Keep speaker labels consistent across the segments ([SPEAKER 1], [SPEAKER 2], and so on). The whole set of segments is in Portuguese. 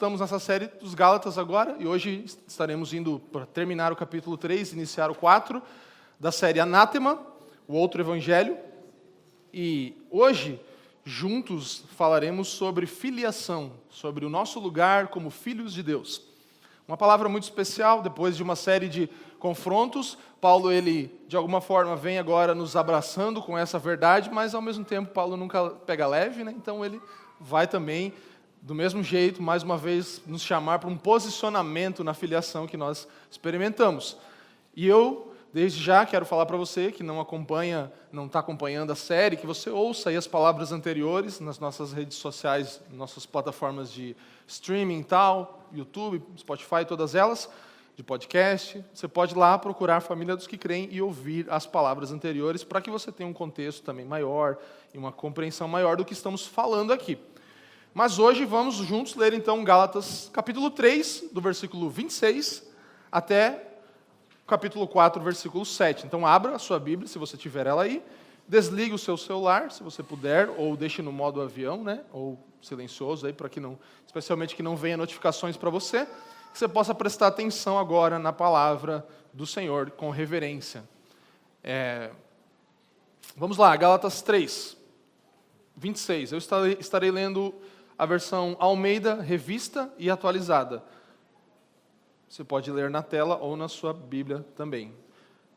[SPEAKER 1] estamos nessa série dos Gálatas agora, e hoje estaremos indo para terminar o capítulo 3, iniciar o 4, da série Anátema, o outro evangelho. E hoje, juntos, falaremos sobre filiação, sobre o nosso lugar como filhos de Deus. Uma palavra muito especial, depois de uma série de confrontos, Paulo, ele, de alguma forma, vem agora nos abraçando com essa verdade, mas, ao mesmo tempo, Paulo nunca pega leve, né? Então ele vai também, do mesmo jeito, mais uma vez, nos chamar para um posicionamento na filiação que nós experimentamos. E eu, desde já, quero falar para você que não está acompanhando a série, que você ouça aí as palavras anteriores nas nossas redes sociais, nossas plataformas de streaming e tal, YouTube, Spotify, todas elas, de podcast. Você pode ir lá procurar a Família dos que Creem e ouvir as palavras anteriores para que você tenha um contexto também maior e uma compreensão maior do que estamos falando aqui. Mas hoje vamos juntos ler então Gálatas capítulo 3, do versículo 26 até capítulo 4, versículo 7. Então abra a sua Bíblia, se você tiver ela aí, desligue o seu celular, se você puder, ou deixe no modo avião, né? Ou silencioso aí, para que não, especialmente que não venha notificações para você, que você possa prestar atenção agora na palavra do Senhor com reverência. Vamos lá, Gálatas 3, 26. Eu estarei lendo a versão Almeida, revista e atualizada. Você pode ler na tela ou na sua Bíblia também.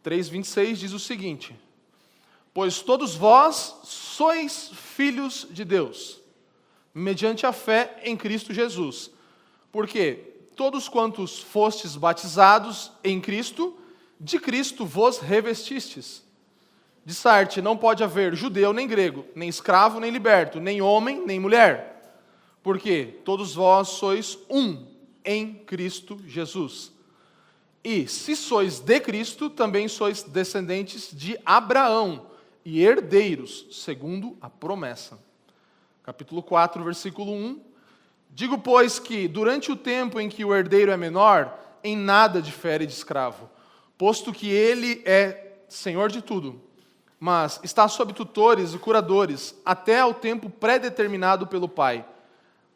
[SPEAKER 1] 3:26 diz o seguinte: pois todos vós sois filhos de Deus, mediante a fé em Cristo Jesus. Porque todos quantos fostes batizados em Cristo, de Cristo vos revestistes. De Sarte, não pode haver judeu nem grego, nem escravo nem liberto, nem homem nem mulher. Porque todos vós sois um em Cristo Jesus. E se sois de Cristo, também sois descendentes de Abraão e herdeiros, segundo a promessa. Capítulo 4, versículo 1. Digo, pois, que durante o tempo em que o herdeiro é menor, em nada difere de escravo, posto que ele é senhor de tudo, mas está sob tutores e curadores, até ao tempo pré-determinado pelo Pai.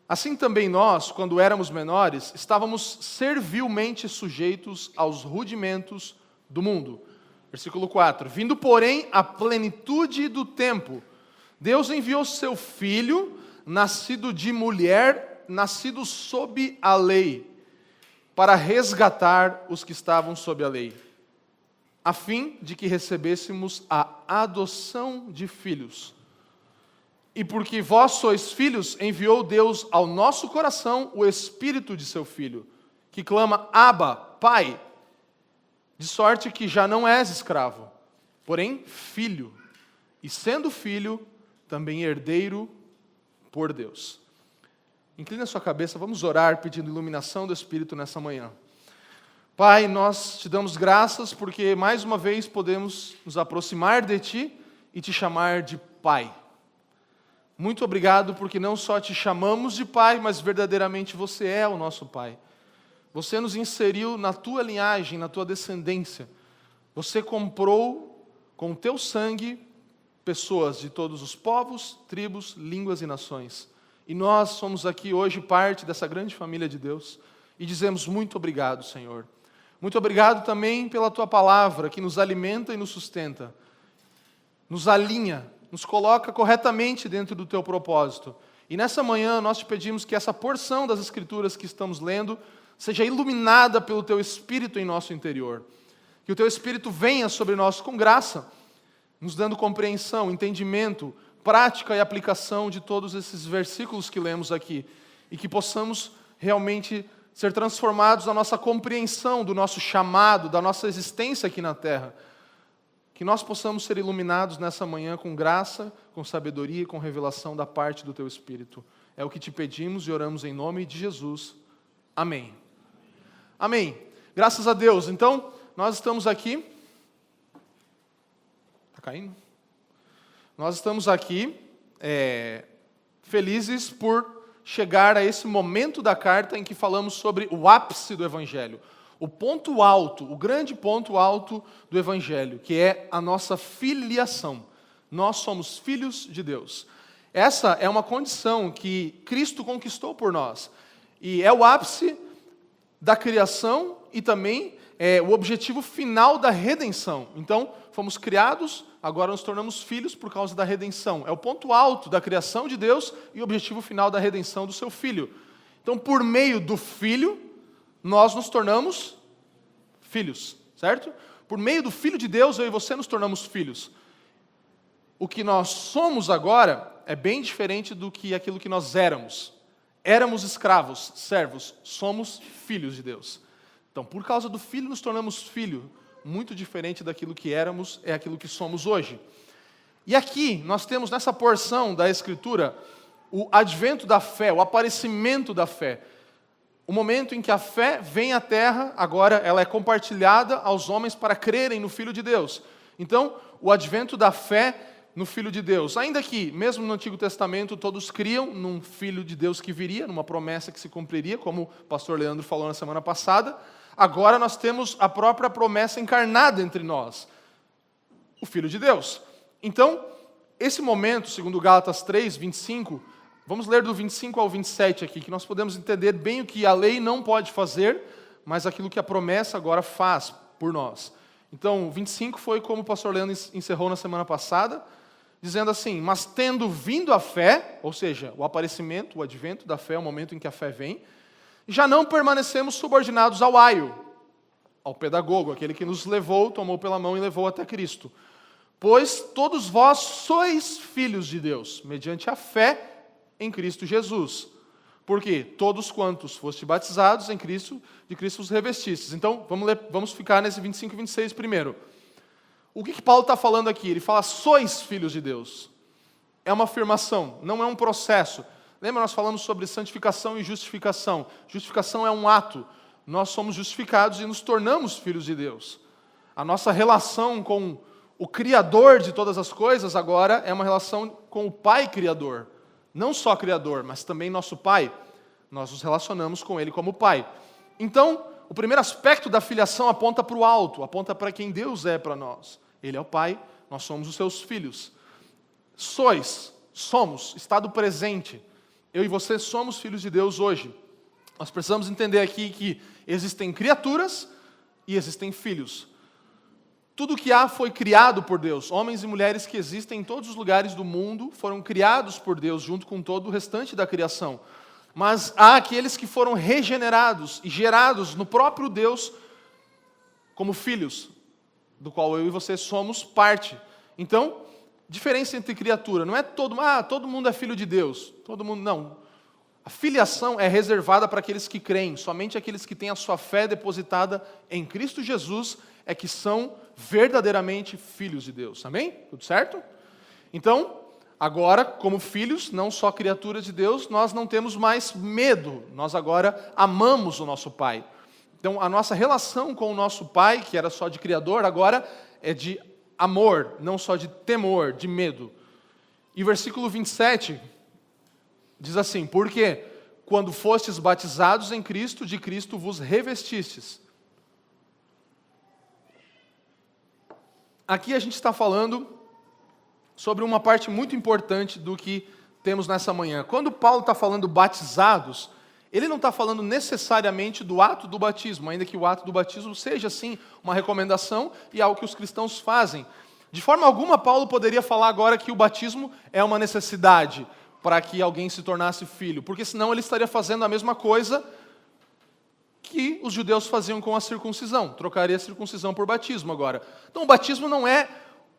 [SPEAKER 1] Assim também nós, quando éramos menores, estávamos servilmente sujeitos aos rudimentos do mundo. Versículo 4. Vindo, porém, à plenitude do tempo, Deus enviou seu Filho, nascido de mulher, nascido sob a lei, para resgatar os que estavam sob a lei, a fim de que recebêssemos a adoção de filhos. E porque vós sois filhos, enviou Deus ao nosso coração o Espírito de seu Filho, que clama, Abba, Pai, de sorte que já não és escravo, porém filho, e sendo filho, também herdeiro por Deus. Inclina a sua cabeça, vamos orar pedindo iluminação do Espírito nessa manhã. Pai, nós te damos graças porque mais uma vez podemos nos aproximar de Ti e te chamar de Pai. Muito obrigado porque não só te chamamos de Pai, mas verdadeiramente você é o nosso Pai. Você nos inseriu na Tua linhagem, na Tua descendência. Você comprou com o Teu sangue pessoas de todos os povos, tribos, línguas e nações. E nós somos aqui hoje parte dessa grande família de Deus e dizemos muito obrigado, Senhor. Muito obrigado também pela Tua palavra que nos alimenta e nos sustenta, nos alinha, nos coloca corretamente dentro do Teu propósito. E nessa manhã nós te pedimos que essa porção das Escrituras que estamos lendo seja iluminada pelo Teu Espírito em nosso interior. Que o Teu Espírito venha sobre nós com graça, nos dando compreensão, entendimento, prática e aplicação de todos esses versículos que lemos aqui. E que possamos realmente ser transformados na nossa compreensão do nosso chamado, da nossa existência aqui na terra. Que nós possamos ser iluminados nessa manhã com graça, com sabedoria e com revelação da parte do Teu Espírito. É o que te pedimos e oramos em nome de Jesus. Amém. Amém. Graças a Deus. Então, nós estamos aqui. Está caindo? Nós estamos aqui felizes por chegar a esse momento da carta em que falamos sobre o ápice do Evangelho. O ponto alto, o grande ponto alto do Evangelho, que é a nossa filiação. Nós somos filhos de Deus. Essa é uma condição que Cristo conquistou por nós. E é o ápice da criação e também é o objetivo final da redenção. Então, fomos criados, agora nos tornamos filhos por causa da redenção. É o ponto alto da criação de Deus e o objetivo final da redenção do seu Filho. Então, por meio do Filho, nós nos tornamos filhos, certo? Por meio do Filho de Deus, eu e você nos tornamos filhos. O que nós somos agora é bem diferente do que aquilo que nós éramos. Éramos escravos, servos, somos filhos de Deus. Então, por causa do Filho, nos tornamos filho. Muito diferente daquilo que éramos, é aquilo que somos hoje. E aqui, nós temos nessa porção da Escritura, o advento da fé, o aparecimento da fé. O momento em que a fé vem à terra, agora ela é compartilhada aos homens para crerem no Filho de Deus. Então, o advento da fé no Filho de Deus. Ainda que, mesmo no Antigo Testamento, todos criam num Filho de Deus que viria, numa promessa que se cumpriria, como o pastor Leandro falou na semana passada, agora nós temos a própria promessa encarnada entre nós, o Filho de Deus. Então, esse momento, segundo Gálatas 3, 25, vamos ler do 25 ao 27 aqui, que nós podemos entender bem o que a lei não pode fazer, mas aquilo que a promessa agora faz por nós. Então, o 25 foi como o pastor Leandro encerrou na semana passada, dizendo assim: mas tendo vindo a fé, ou seja, o aparecimento, o advento da fé, o momento em que a fé vem, já não permanecemos subordinados ao aio, ao pedagogo, aquele que nos levou, tomou pela mão e levou até Cristo. Pois todos vós sois filhos de Deus, mediante a fé em Cristo Jesus. Porque todos quantos foste batizados em Cristo, de Cristo os revestistes. Então, vamos ficar nesse 25 e 26 primeiro. O que Paulo está falando aqui? Ele fala, sois filhos de Deus. É uma afirmação, não é um processo. Lembra, nós falamos sobre santificação e justificação. Justificação é um ato. Nós somos justificados e nos tornamos filhos de Deus. A nossa relação com o Criador de todas as coisas agora é uma relação com o Pai Criador. Não só Criador, mas também nosso Pai. Nós nos relacionamos com Ele como Pai. Então, o primeiro aspecto da filiação aponta para o alto, aponta para quem Deus é para nós. Ele é o Pai, nós somos os seus filhos. Somos, estado presente. Eu e você somos filhos de Deus hoje. Nós precisamos entender aqui que existem criaturas e existem filhos. Tudo que há foi criado por Deus. Homens e mulheres que existem em todos os lugares do mundo foram criados por Deus, junto com todo o restante da criação. Mas há aqueles que foram regenerados e gerados no próprio Deus como filhos, do qual eu e você somos parte. Então, diferença entre criatura, não é todo mundo é filho de Deus. Todo mundo, não. A filiação é reservada para aqueles que creem. Somente aqueles que têm a sua fé depositada em Cristo Jesus é que são verdadeiramente filhos de Deus. Amém? Tudo certo? Então, agora, como filhos, não só criaturas de Deus, nós não temos mais medo. Nós agora amamos o nosso Pai. Então, a nossa relação com o nosso Pai, que era só de Criador, agora é de amor, não só de temor, de medo. E o versículo 27 diz assim: porque quando fostes batizados em Cristo, de Cristo vos revestistes. Aqui a gente está falando sobre uma parte muito importante do que temos nessa manhã. Quando Paulo está falando batizados, ele não está falando necessariamente do ato do batismo, ainda que o ato do batismo seja, sim, uma recomendação e algo que os cristãos fazem. De forma alguma, Paulo poderia falar agora que o batismo é uma necessidade para que alguém se tornasse filho, porque senão ele estaria fazendo a mesma coisa que os judeus faziam com a circuncisão, trocaria a circuncisão por batismo agora. Então o batismo não é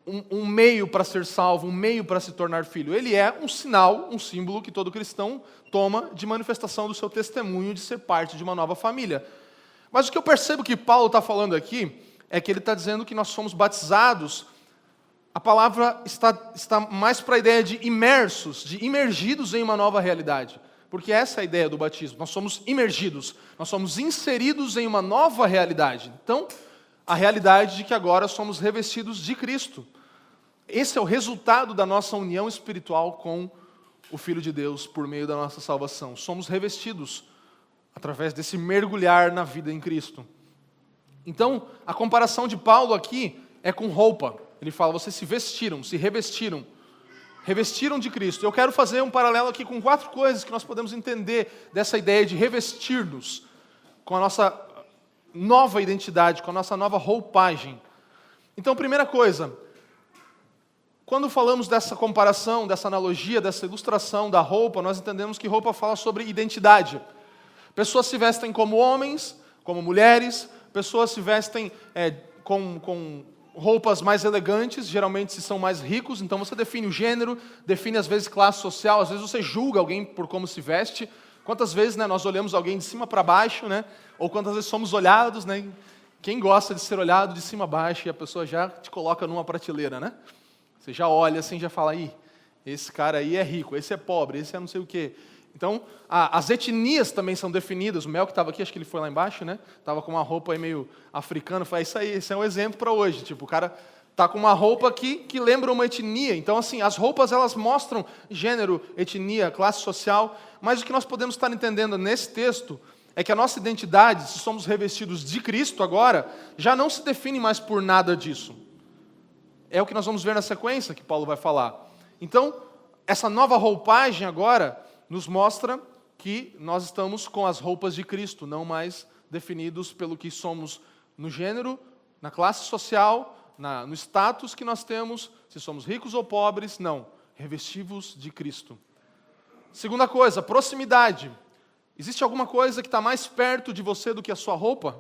[SPEAKER 1] um meio para ser salvo, um meio para se tornar filho. Ele é um sinal, um símbolo que todo cristão toma de manifestação do seu testemunho de ser parte de uma nova família. Mas o que eu percebo que Paulo está falando aqui é que ele está dizendo que nós somos batizados. A palavra está mais para a ideia de imersos, de imergidos em uma nova realidade. Porque essa é a ideia do batismo. Nós somos imergidos, nós somos inseridos em uma nova realidade. Então, a realidade de que agora somos revestidos de Cristo. Esse é o resultado da nossa união espiritual com o Filho de Deus por meio da nossa salvação. Somos revestidos através desse mergulhar na vida em Cristo. Então, a comparação de Paulo aqui é com roupa. Ele fala, vocês se vestiram, se revestiram. Revestiram de Cristo. Eu quero fazer um paralelo aqui com 4 coisas que nós podemos entender dessa ideia de revestir-nos com a nossa nova identidade, com a nossa nova roupagem. Então, primeira coisa, quando falamos dessa comparação, dessa analogia, dessa ilustração da roupa, nós entendemos que roupa fala sobre identidade. Pessoas se vestem como homens, como mulheres, pessoas se vestem com roupas mais elegantes, geralmente se são mais ricos, então você define o gênero, define às vezes classe social, às vezes você julga alguém por como se veste. Quantas vezes, né, nós olhamos alguém de cima para baixo, né, ou quantas vezes somos olhados, né, quem gosta de ser olhado de cima a baixo e a pessoa já te coloca numa prateleira, né? Você já olha assim, já fala, esse cara aí é rico, esse é pobre, esse é não sei o quê. Então, as etnias também são definidas. O Mel que estava aqui, acho que ele foi lá embaixo, né? Estava com uma roupa aí meio africana. Falei, isso aí, esse é um exemplo para hoje. Tipo, o cara está com uma roupa que lembra uma etnia. Então, assim, as roupas, elas mostram gênero, etnia, classe social. Mas o que nós podemos estar entendendo nesse texto é que a nossa identidade, se somos revestidos de Cristo agora, já não se define mais por nada disso. É o que nós vamos ver na sequência que Paulo vai falar. Então, essa nova roupagem agora nos mostra que nós estamos com as roupas de Cristo, não mais definidos pelo que somos no gênero, na classe social, no status que nós temos, se somos ricos ou pobres, não. Revestivos de Cristo. Segunda coisa, proximidade. Existe alguma coisa que está mais perto de você do que a sua roupa?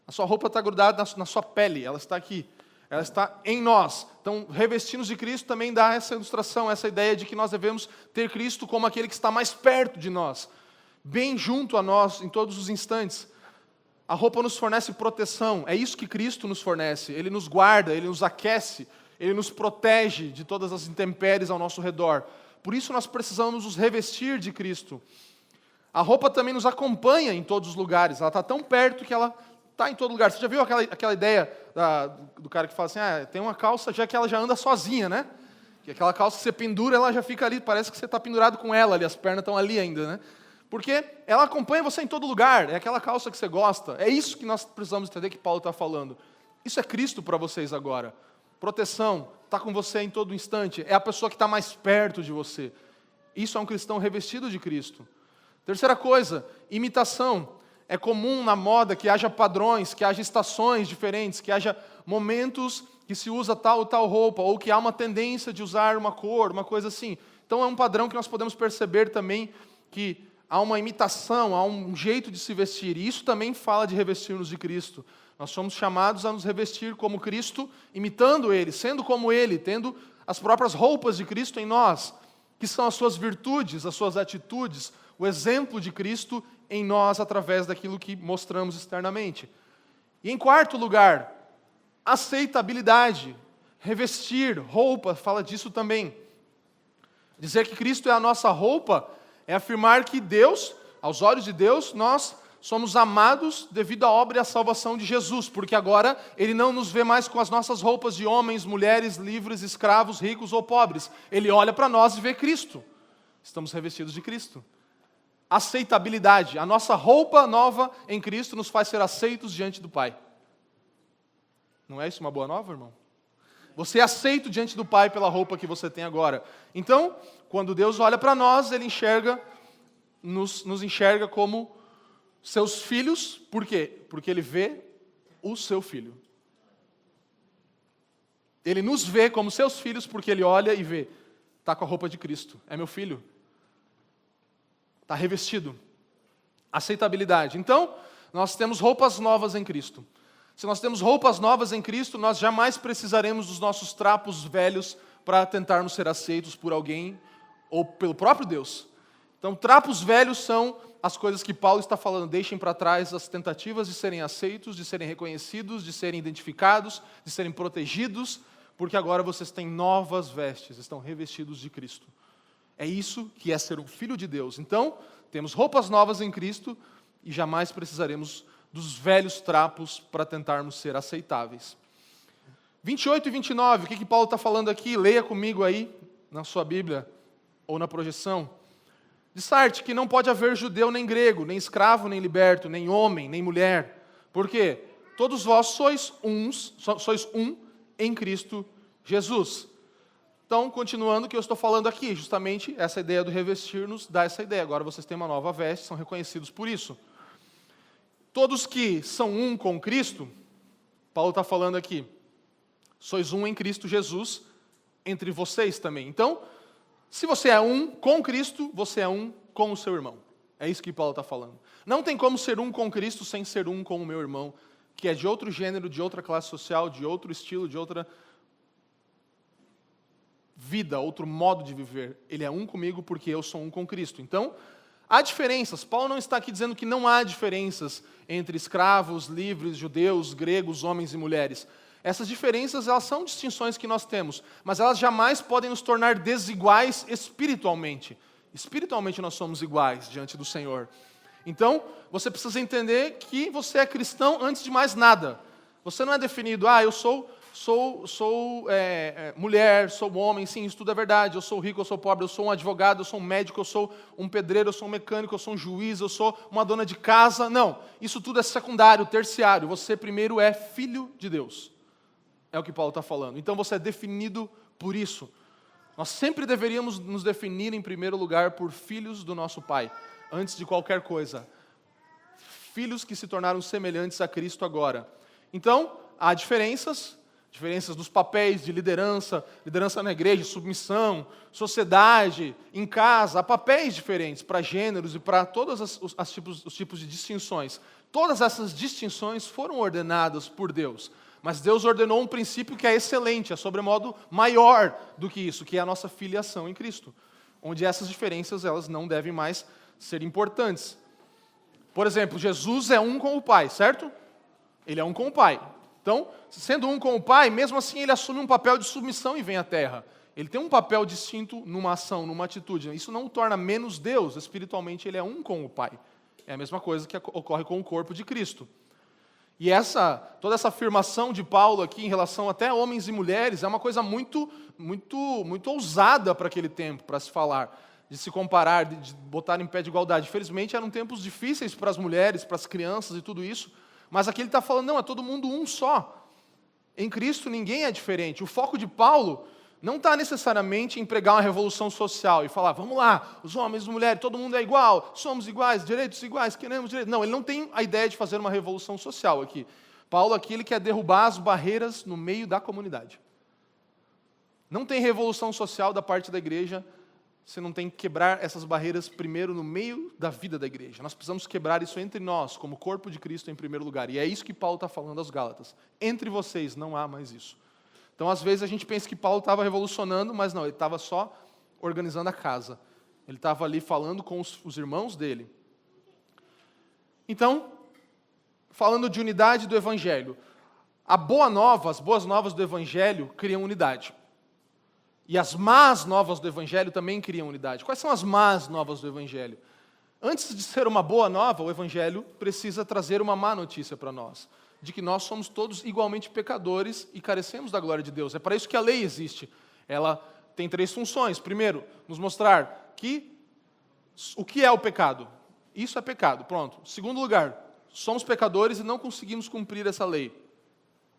[SPEAKER 1] A sua roupa está grudada na sua pele, ela está aqui. Ela está em nós. Então, revestindo-nos de Cristo também dá essa ilustração, essa ideia de que nós devemos ter Cristo como aquele que está mais perto de nós, bem junto a nós em todos os instantes. A roupa nos fornece proteção, é isso que Cristo nos fornece. Ele nos guarda, Ele nos aquece, Ele nos protege de todas as intempéries ao nosso redor. Por isso nós precisamos nos revestir de Cristo. A roupa também nos acompanha em todos os lugares, ela está tão perto que ela está em todo lugar. Você já viu aquela ideia do cara que fala assim, tem uma calça já que ela já anda sozinha, né? Que aquela calça que você pendura, ela já fica ali, parece que você está pendurado com ela ali, as pernas estão ali ainda, né? Porque ela acompanha você em todo lugar, é aquela calça que você gosta. É isso que nós precisamos entender que Paulo está falando. Isso é Cristo para vocês agora. Proteção, está com você em todo instante, é a pessoa que está mais perto de você. Isso é um cristão revestido de Cristo. Terceira coisa, imitação. É comum na moda que haja padrões, que haja estações diferentes, que haja momentos que se usa tal ou tal roupa, ou que há uma tendência de usar uma cor, uma coisa assim. Então é um padrão que nós podemos perceber também que há uma imitação, há um jeito de se vestir. E isso também fala de revestir-nos de Cristo. Nós somos chamados a nos revestir como Cristo, imitando Ele, sendo como Ele, tendo as próprias roupas de Cristo em nós, que são as suas virtudes, as suas atitudes, o exemplo de Cristo em nós através daquilo que mostramos externamente. E em quarto lugar, aceitabilidade. Revestir, roupa, fala disso também. Dizer que Cristo é a nossa roupa é afirmar que Deus, aos olhos de Deus, nós somos amados devido à obra e à salvação de Jesus, porque agora Ele não nos vê mais com as nossas roupas de homens, mulheres, livres, escravos, ricos ou pobres. Ele olha para nós e vê Cristo. Estamos revestidos de Cristo. Aceitabilidade. A nossa roupa nova em Cristo nos faz ser aceitos diante do Pai. Não é isso uma boa nova, irmão? Você é aceito diante do Pai pela roupa que você tem agora. Então, quando Deus olha para nós, Ele nos enxerga como seus filhos. Por quê? Porque Ele vê o seu filho. Ele nos vê como seus filhos porque Ele olha e vê. Está com a roupa de Cristo. É meu filho. Está revestido. Aceitabilidade. Então, nós temos roupas novas em Cristo. Se nós temos roupas novas em Cristo, nós jamais precisaremos dos nossos trapos velhos para tentarmos ser aceitos por alguém ou pelo próprio Deus. Então, trapos velhos são as coisas que Paulo está falando. Deixem para trás as tentativas de serem aceitos, de serem reconhecidos, de serem identificados, de serem protegidos, porque agora vocês têm novas vestes, estão revestidos de Cristo. É isso que é ser um filho de Deus. Então, temos roupas novas em Cristo e jamais precisaremos dos velhos trapos para tentarmos ser aceitáveis. 28 e 29, o que Paulo está falando aqui? Leia comigo aí, na sua Bíblia, ou na projeção. Dissarte que não pode haver judeu nem grego, nem escravo nem liberto, nem homem, nem mulher. Por quê? Todos vós sois um em Cristo Jesus. Então, continuando o que eu estou falando aqui, justamente essa ideia do revestir nos dá essa ideia. Agora vocês têm uma nova veste, são reconhecidos por isso. Todos que são um com Cristo, Paulo está falando aqui, sois um em Cristo Jesus, entre vocês também. Então, se você é um com Cristo, você é um com o seu irmão. É isso que Paulo está falando. Não tem como ser um com Cristo sem ser um com o meu irmão, que é de outro gênero, de outra classe social, de outro estilo, de outra vida, outro modo de viver. Ele é um comigo porque eu sou um com Cristo. Então, há diferenças. Paulo não está aqui dizendo que não há diferenças entre escravos, livres, judeus, gregos, homens e mulheres. Essas diferenças, elas são distinções que nós temos, mas elas jamais podem nos tornar desiguais espiritualmente. Espiritualmente nós somos iguais diante do Senhor. Então, você precisa entender que você é cristão antes de mais nada. Você não é definido, eu sou mulher, sou homem, sim, isso tudo é verdade, eu sou rico, eu sou pobre, eu sou um advogado, eu sou um médico, eu sou um pedreiro, eu sou um mecânico, eu sou um juiz, eu sou uma dona de casa. Não, isso tudo é secundário, terciário. Você primeiro é filho de Deus. É o que Paulo está falando. Então você é definido por isso. Nós sempre deveríamos nos definir em primeiro lugar por filhos do nosso Pai, antes de qualquer coisa. Filhos que se tornaram semelhantes a Cristo agora. Então, há diferenças dos papéis de liderança na igreja, submissão, sociedade, em casa, há papéis diferentes para gêneros e para todos os tipos de distinções. Todas essas distinções foram ordenadas por Deus, mas Deus ordenou um princípio que é excelente, é sobremodo maior do que isso, que é a nossa filiação em Cristo, onde essas diferenças elas não devem mais ser importantes. Por exemplo, Jesus é um com o Pai, certo? Ele é um com o Pai. Então, sendo um com o Pai, mesmo assim ele assume um papel de submissão e vem à terra. Ele tem um papel distinto numa ação, numa atitude. Isso não o torna menos Deus, espiritualmente ele é um com o Pai. É a mesma coisa que ocorre com o corpo de Cristo. E toda essa afirmação de Paulo aqui em relação até a homens e mulheres é uma coisa muito ousada para aquele tempo, para se falar, de se comparar, de botar em pé de igualdade. Infelizmente eram tempos difíceis para as mulheres, para as crianças e tudo isso. Mas aqui ele está falando, não, é todo mundo um só. Em Cristo ninguém é diferente. O foco de Paulo não está necessariamente em pregar uma revolução social e falar, vamos lá, os homens e as mulheres, todo mundo é igual, somos iguais, direitos iguais, queremos direitos. Não, ele não tem a ideia de fazer uma revolução social aqui. Paulo aqui ele quer derrubar as barreiras no meio da comunidade. Não tem revolução social da parte da igreja, você não tem que quebrar essas barreiras primeiro no meio da vida da igreja. Nós precisamos quebrar isso entre nós, como corpo de Cristo em primeiro lugar. E é isso que Paulo está falando aos Gálatas. Entre vocês não há mais isso. Então, às vezes, a gente pensa que Paulo estava revolucionando, mas não, ele estava só organizando a casa. Ele estava ali falando com os irmãos dele. Então, falando de unidade do Evangelho. As boas novas do Evangelho criam unidade. E as más novas do Evangelho também criam unidade. Quais são as más novas do Evangelho? Antes de ser uma boa nova, o Evangelho precisa trazer uma má notícia para nós, de que nós somos todos igualmente pecadores e carecemos da glória de Deus. É para isso que a lei existe. Ela tem 3 funções. Primeiro, nos mostrar o que é o pecado. Isso é pecado, pronto. Segundo lugar, somos pecadores e não conseguimos cumprir essa lei.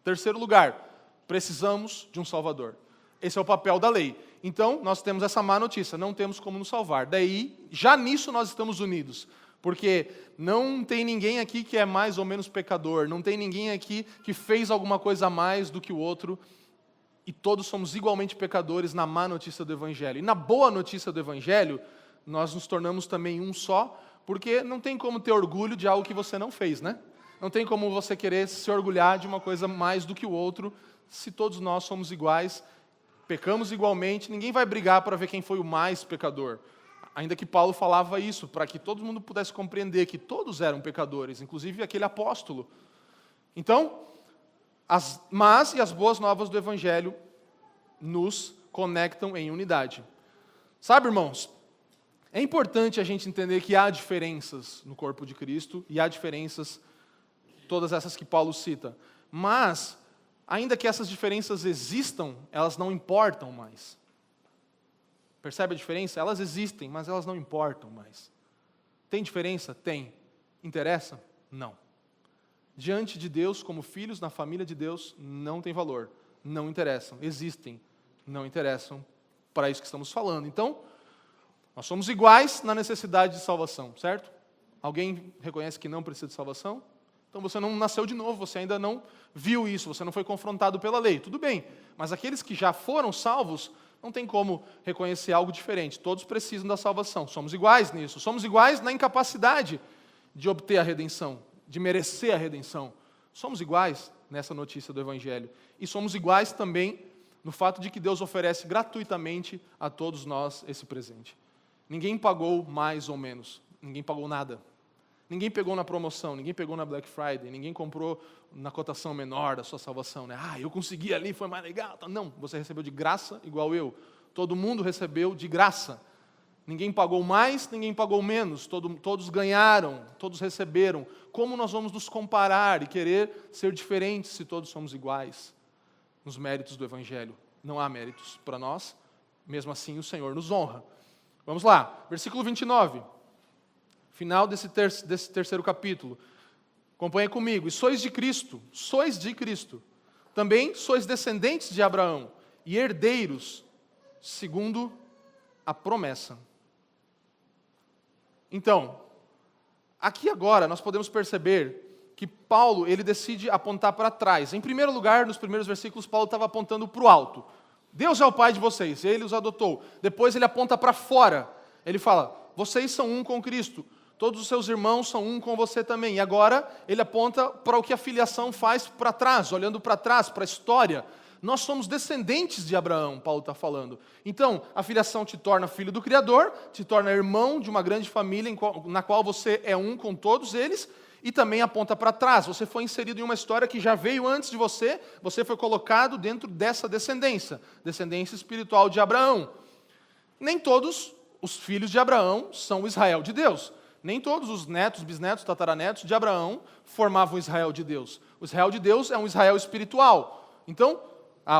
[SPEAKER 1] Terceiro lugar, precisamos de um Salvador. Esse é o papel da lei. Então, nós temos essa má notícia, não temos como nos salvar. Daí, já nisso nós estamos unidos. Porque não tem ninguém aqui que é mais ou menos pecador, não tem ninguém aqui que fez alguma coisa a mais do que o outro, e todos somos igualmente pecadores na má notícia do Evangelho. E na boa notícia do Evangelho, nós nos tornamos também um só, porque não tem como ter orgulho de algo que você não fez, né? Não tem como você querer se orgulhar de uma coisa mais do que o outro, se todos nós somos iguais, pecamos igualmente, ninguém vai brigar para ver quem foi o mais pecador. Ainda que Paulo falava isso, para que todo mundo pudesse compreender que todos eram pecadores, inclusive aquele apóstolo. Então, as más e as boas novas do Evangelho nos conectam em unidade. Sabe, irmãos, é importante a gente entender que há diferenças no corpo de Cristo, e há diferenças, todas essas que Paulo cita. Mas, ainda que essas diferenças existam, elas não importam mais. Percebe a diferença? Elas existem, mas elas não importam mais. Tem diferença? Tem. Interessa? Não. Diante de Deus, como filhos na família de Deus, não tem valor. Não interessam. Existem. Não interessam para isso que estamos falando. Então, nós somos iguais na necessidade de salvação, certo? Alguém reconhece que não precisa de salvação? Então você não nasceu de novo, você ainda não viu isso, você não foi confrontado pela lei. Tudo bem, mas aqueles que já foram salvos, não tem como reconhecer algo diferente. Todos precisam da salvação. Somos iguais nisso. Somos iguais na incapacidade de obter a redenção, de merecer a redenção. Somos iguais nessa notícia do Evangelho. E somos iguais também no fato de que Deus oferece gratuitamente a todos nós esse presente. Ninguém pagou mais ou menos. Ninguém pagou nada. Ninguém pegou na promoção, ninguém pegou na Black Friday, ninguém comprou na cotação menor da sua salvação, né? Eu consegui ali, foi mais legal. Não, você recebeu de graça igual eu. Todo mundo recebeu de graça. Ninguém pagou mais, ninguém pagou menos. Todos ganharam, todos receberam. Como nós vamos nos comparar e querer ser diferentes se todos somos iguais nos méritos do Evangelho? Não há méritos para nós, mesmo assim o Senhor nos honra. Vamos lá, versículo 29. Final desse terceiro capítulo. Acompanhe comigo. E sois de Cristo, também sois descendentes de Abraão e herdeiros segundo a promessa. Então, aqui agora nós podemos perceber que Paulo ele decide apontar para trás. Em primeiro lugar, nos primeiros versículos, Paulo estava apontando para o alto. Deus é o Pai de vocês, Ele os adotou. Depois ele aponta para fora. Ele fala, vocês são um com Cristo. Todos os seus irmãos são um com você também. E agora ele aponta para o que a filiação faz para trás, olhando para trás, para a história. Nós somos descendentes de Abraão, Paulo está falando. Então, a filiação te torna filho do Criador, te torna irmão de uma grande família na qual você é um com todos eles, e também aponta para trás. Você foi inserido em uma história que já veio antes de você foi colocado dentro dessa descendência espiritual de Abraão. Nem todos os filhos de Abraão são o Israel de Deus. Nem todos os netos, bisnetos, tataranetos de Abraão formavam o Israel de Deus. O Israel de Deus é um Israel espiritual. Então,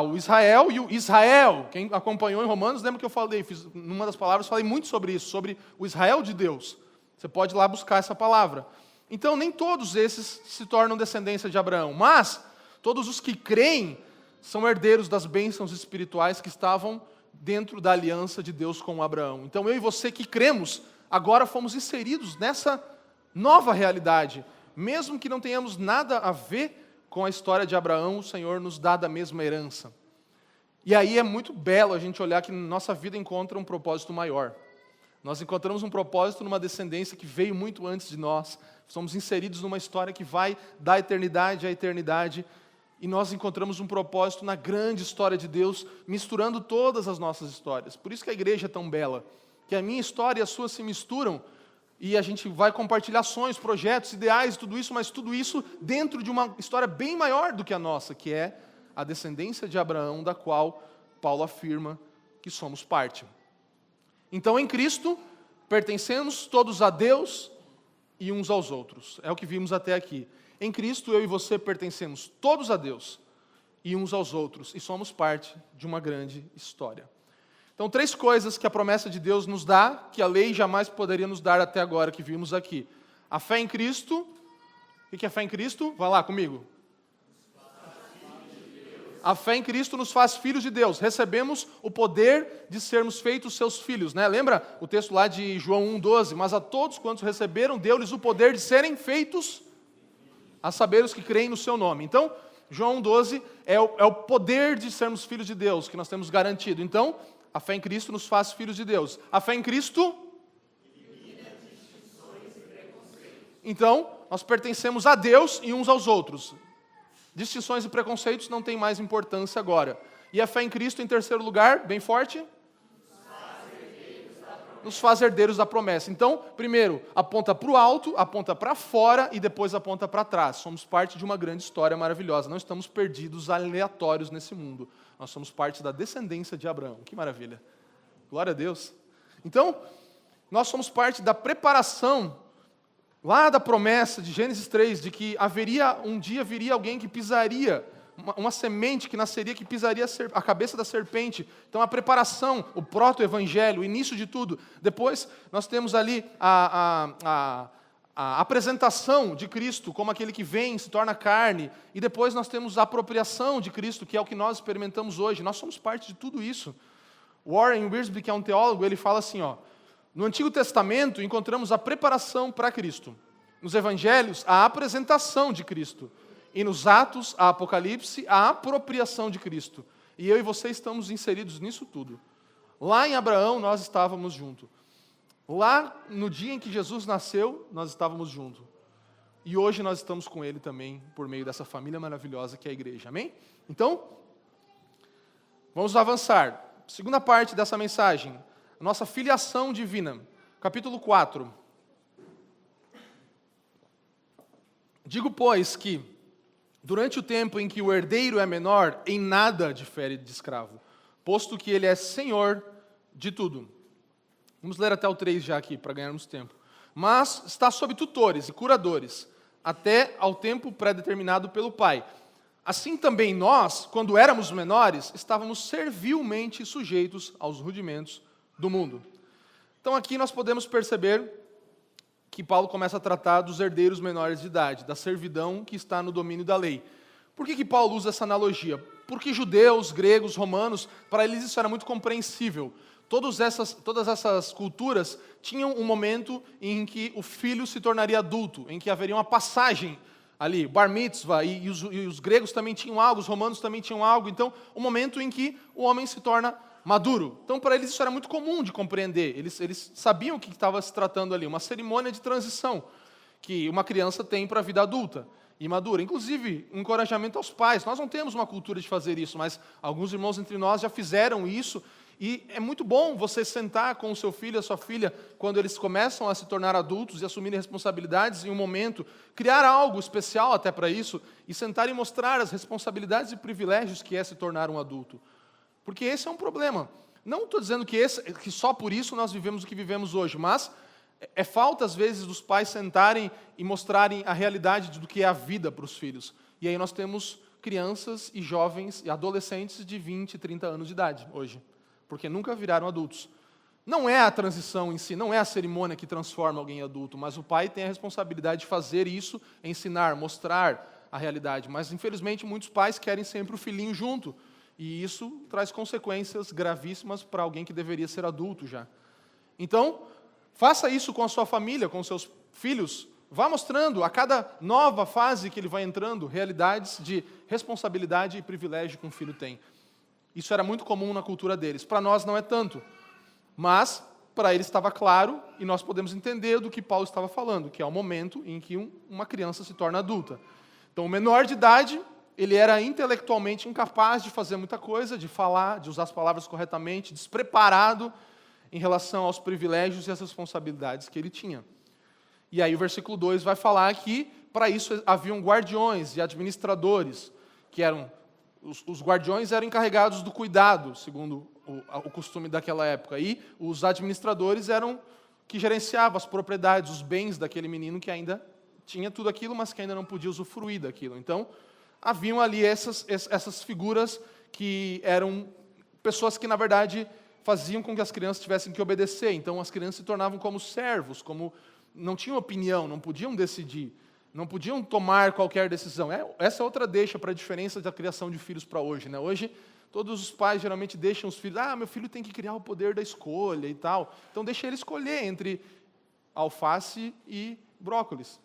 [SPEAKER 1] o Israel e o Israel. Quem acompanhou em Romanos, lembra que eu falei, numa das palavras, falei muito sobre isso, sobre o Israel de Deus. Você pode ir lá buscar essa palavra. Então, nem todos esses se tornam descendência de Abraão, mas todos os que creem são herdeiros das bênçãos espirituais que estavam dentro da aliança de Deus com Abraão. Então, eu e você que cremos, agora fomos inseridos nessa nova realidade. Mesmo que não tenhamos nada a ver com a história de Abraão, o Senhor nos dá da mesma herança. E aí é muito belo a gente olhar que nossa vida encontra um propósito maior. Nós encontramos um propósito numa descendência que veio muito antes de nós. Somos inseridos numa história que vai da eternidade à eternidade. E nós encontramos um propósito na grande história de Deus, misturando todas as nossas histórias. Por isso que a igreja é tão bela. Que a minha história e a sua se misturam, e a gente vai compartilhar sonhos, projetos, ideais, tudo isso, mas tudo isso dentro de uma história bem maior do que a nossa, que é a descendência de Abraão, da qual Paulo afirma que somos parte. Então, em Cristo, pertencemos todos a Deus e uns aos outros. É o que vimos até aqui. Em Cristo, eu e você pertencemos todos a Deus e uns aos outros, e somos parte de uma grande história. Então, 3 coisas que a promessa de Deus nos dá, que a lei jamais poderia nos dar até agora, que vimos aqui. A fé em Cristo. O que é a fé em Cristo? Vai lá comigo. A fé em Cristo nos faz filhos de Deus. Recebemos o poder de sermos feitos seus filhos, né? Lembra o texto lá de João 1,12? Mas a todos quantos receberam, deu-lhes o poder de serem feitos, a saber os que creem no seu nome. Então, João 1,12 é o poder de sermos filhos de Deus, que nós temos garantido. Então, a fé em Cristo nos faz filhos de Deus. A fé em Cristo... Então, nós pertencemos a Deus e uns aos outros. Distinções e preconceitos não têm mais importância agora. E a fé em Cristo, em terceiro lugar, bem forte? Nos faz herdeiros da promessa. Então, primeiro, aponta para o alto, aponta para fora e depois aponta para trás. Somos parte de uma grande história maravilhosa. Não estamos perdidos, aleatórios nesse mundo. Nós somos parte da descendência de Abraão. Que maravilha. Glória a Deus. Então, nós somos parte da preparação, lá da promessa de Gênesis 3, de que um dia viria alguém que pisaria, uma semente que nasceria, que pisaria a cabeça da serpente. Então, a preparação, o proto-evangelho, o início de tudo. Depois, nós temos ali a apresentação de Cristo como aquele que vem, se torna carne. E depois nós temos a apropriação de Cristo, que é o que nós experimentamos hoje. Nós somos parte de tudo isso. Warren Wiersbe, que é um teólogo, ele fala assim, ó, no Antigo Testamento encontramos a preparação para Cristo. Nos Evangelhos, a apresentação de Cristo. E nos Atos, a Apocalipse, a apropriação de Cristo. E eu e você estamos inseridos nisso tudo. Lá em Abraão, nós estávamos juntos. Lá, no dia em que Jesus nasceu, nós estávamos juntos. E hoje nós estamos com Ele também, por meio dessa família maravilhosa que é a igreja. Amém? Então, vamos avançar. Segunda parte dessa mensagem, nossa filiação divina. Capítulo 4. Digo, pois, que durante o tempo em que o herdeiro é menor, em nada difere de escravo, posto que ele é senhor de tudo. Vamos ler até o 3 já aqui, para ganharmos tempo. Mas está sob tutores e curadores, até ao tempo pré-determinado pelo Pai. Assim também nós, quando éramos menores, estávamos servilmente sujeitos aos rudimentos do mundo. Então aqui nós podemos perceber que Paulo começa a tratar dos herdeiros menores de idade, da servidão que está no domínio da lei. Por que Paulo usa essa analogia? Porque judeus, gregos, romanos, para eles isso era muito compreensível. Todas essas culturas tinham um momento em que o filho se tornaria adulto, em que haveria uma passagem ali, bar mitzvah, e os gregos também tinham algo, os romanos também tinham algo. Então, um momento em que o homem se torna maduro. Então, para eles isso era muito comum de compreender. Eles sabiam o que estava se tratando ali, uma cerimônia de transição que uma criança tem para a vida adulta e madura. Inclusive, um encorajamento aos pais. Nós não temos uma cultura de fazer isso, mas alguns irmãos entre nós já fizeram isso. E é muito bom você sentar com o seu filho, a sua filha, quando eles começam a se tornar adultos e assumirem responsabilidades em um momento, criar algo especial até para isso, e sentar e mostrar as responsabilidades e privilégios que é se tornar um adulto. Porque esse é um problema. Não estou dizendo que só por isso nós vivemos o que vivemos hoje, mas é falta, às vezes, dos pais sentarem e mostrarem a realidade do que é a vida para os filhos. E aí nós temos crianças e jovens e adolescentes de 20, 30 anos de idade hoje, porque nunca viraram adultos. Não é a transição em si, não é a cerimônia que transforma alguém em adulto, mas o pai tem a responsabilidade de fazer isso, ensinar, mostrar a realidade. Mas, infelizmente, muitos pais querem sempre o filhinho junto, e isso traz consequências gravíssimas para alguém que deveria ser adulto já. Então, faça isso com a sua família, com os seus filhos. Vá mostrando, a cada nova fase que ele vai entrando, realidades de responsabilidade e privilégio que um filho tem. Isso era muito comum na cultura deles. Para nós não é tanto. Mas, para eles estava claro, e nós podemos entender do que Paulo estava falando, que é o momento em que uma criança se torna adulta. Então, o menor de idade, ele era intelectualmente incapaz de fazer muita coisa, de falar, de usar as palavras corretamente, despreparado em relação aos privilégios e às responsabilidades que ele tinha. E aí o versículo 2 vai falar que, para isso, haviam guardiões e administradores, que eram... Os guardiões eram encarregados do cuidado, segundo o costume daquela época. E os administradores eram que gerenciavam as propriedades, os bens daquele menino que ainda tinha tudo aquilo, mas que ainda não podia usufruir daquilo. Então, haviam ali essas figuras que eram pessoas que, na verdade, faziam com que as crianças tivessem que obedecer. Então, as crianças se tornavam como servos, como não tinham opinião, não podiam decidir. Não podiam tomar qualquer decisão. Essa é outra deixa para a diferença da criação de filhos para hoje. Né? Hoje, todos os pais geralmente deixam os filhos, meu filho tem que criar o poder da escolha e tal. Então, deixa ele escolher entre alface e brócolis.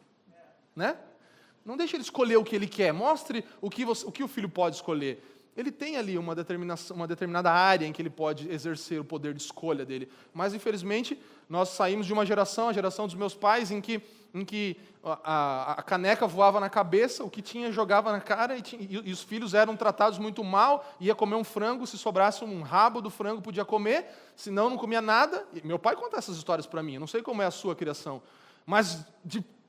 [SPEAKER 1] Né? Não deixa ele escolher o que ele quer. Mostre o que o filho pode escolher. Ele tem ali uma determinada área em que ele pode exercer o poder de escolha dele. Mas, infelizmente, nós saímos de uma geração, a geração dos meus pais, em que a caneca voava na cabeça, o que tinha jogava na cara, e os filhos eram tratados muito mal, ia comer um frango, se sobrasse um rabo do frango podia comer, senão não comia nada. E meu pai conta essas histórias para mim, eu não sei como é a sua criação, mas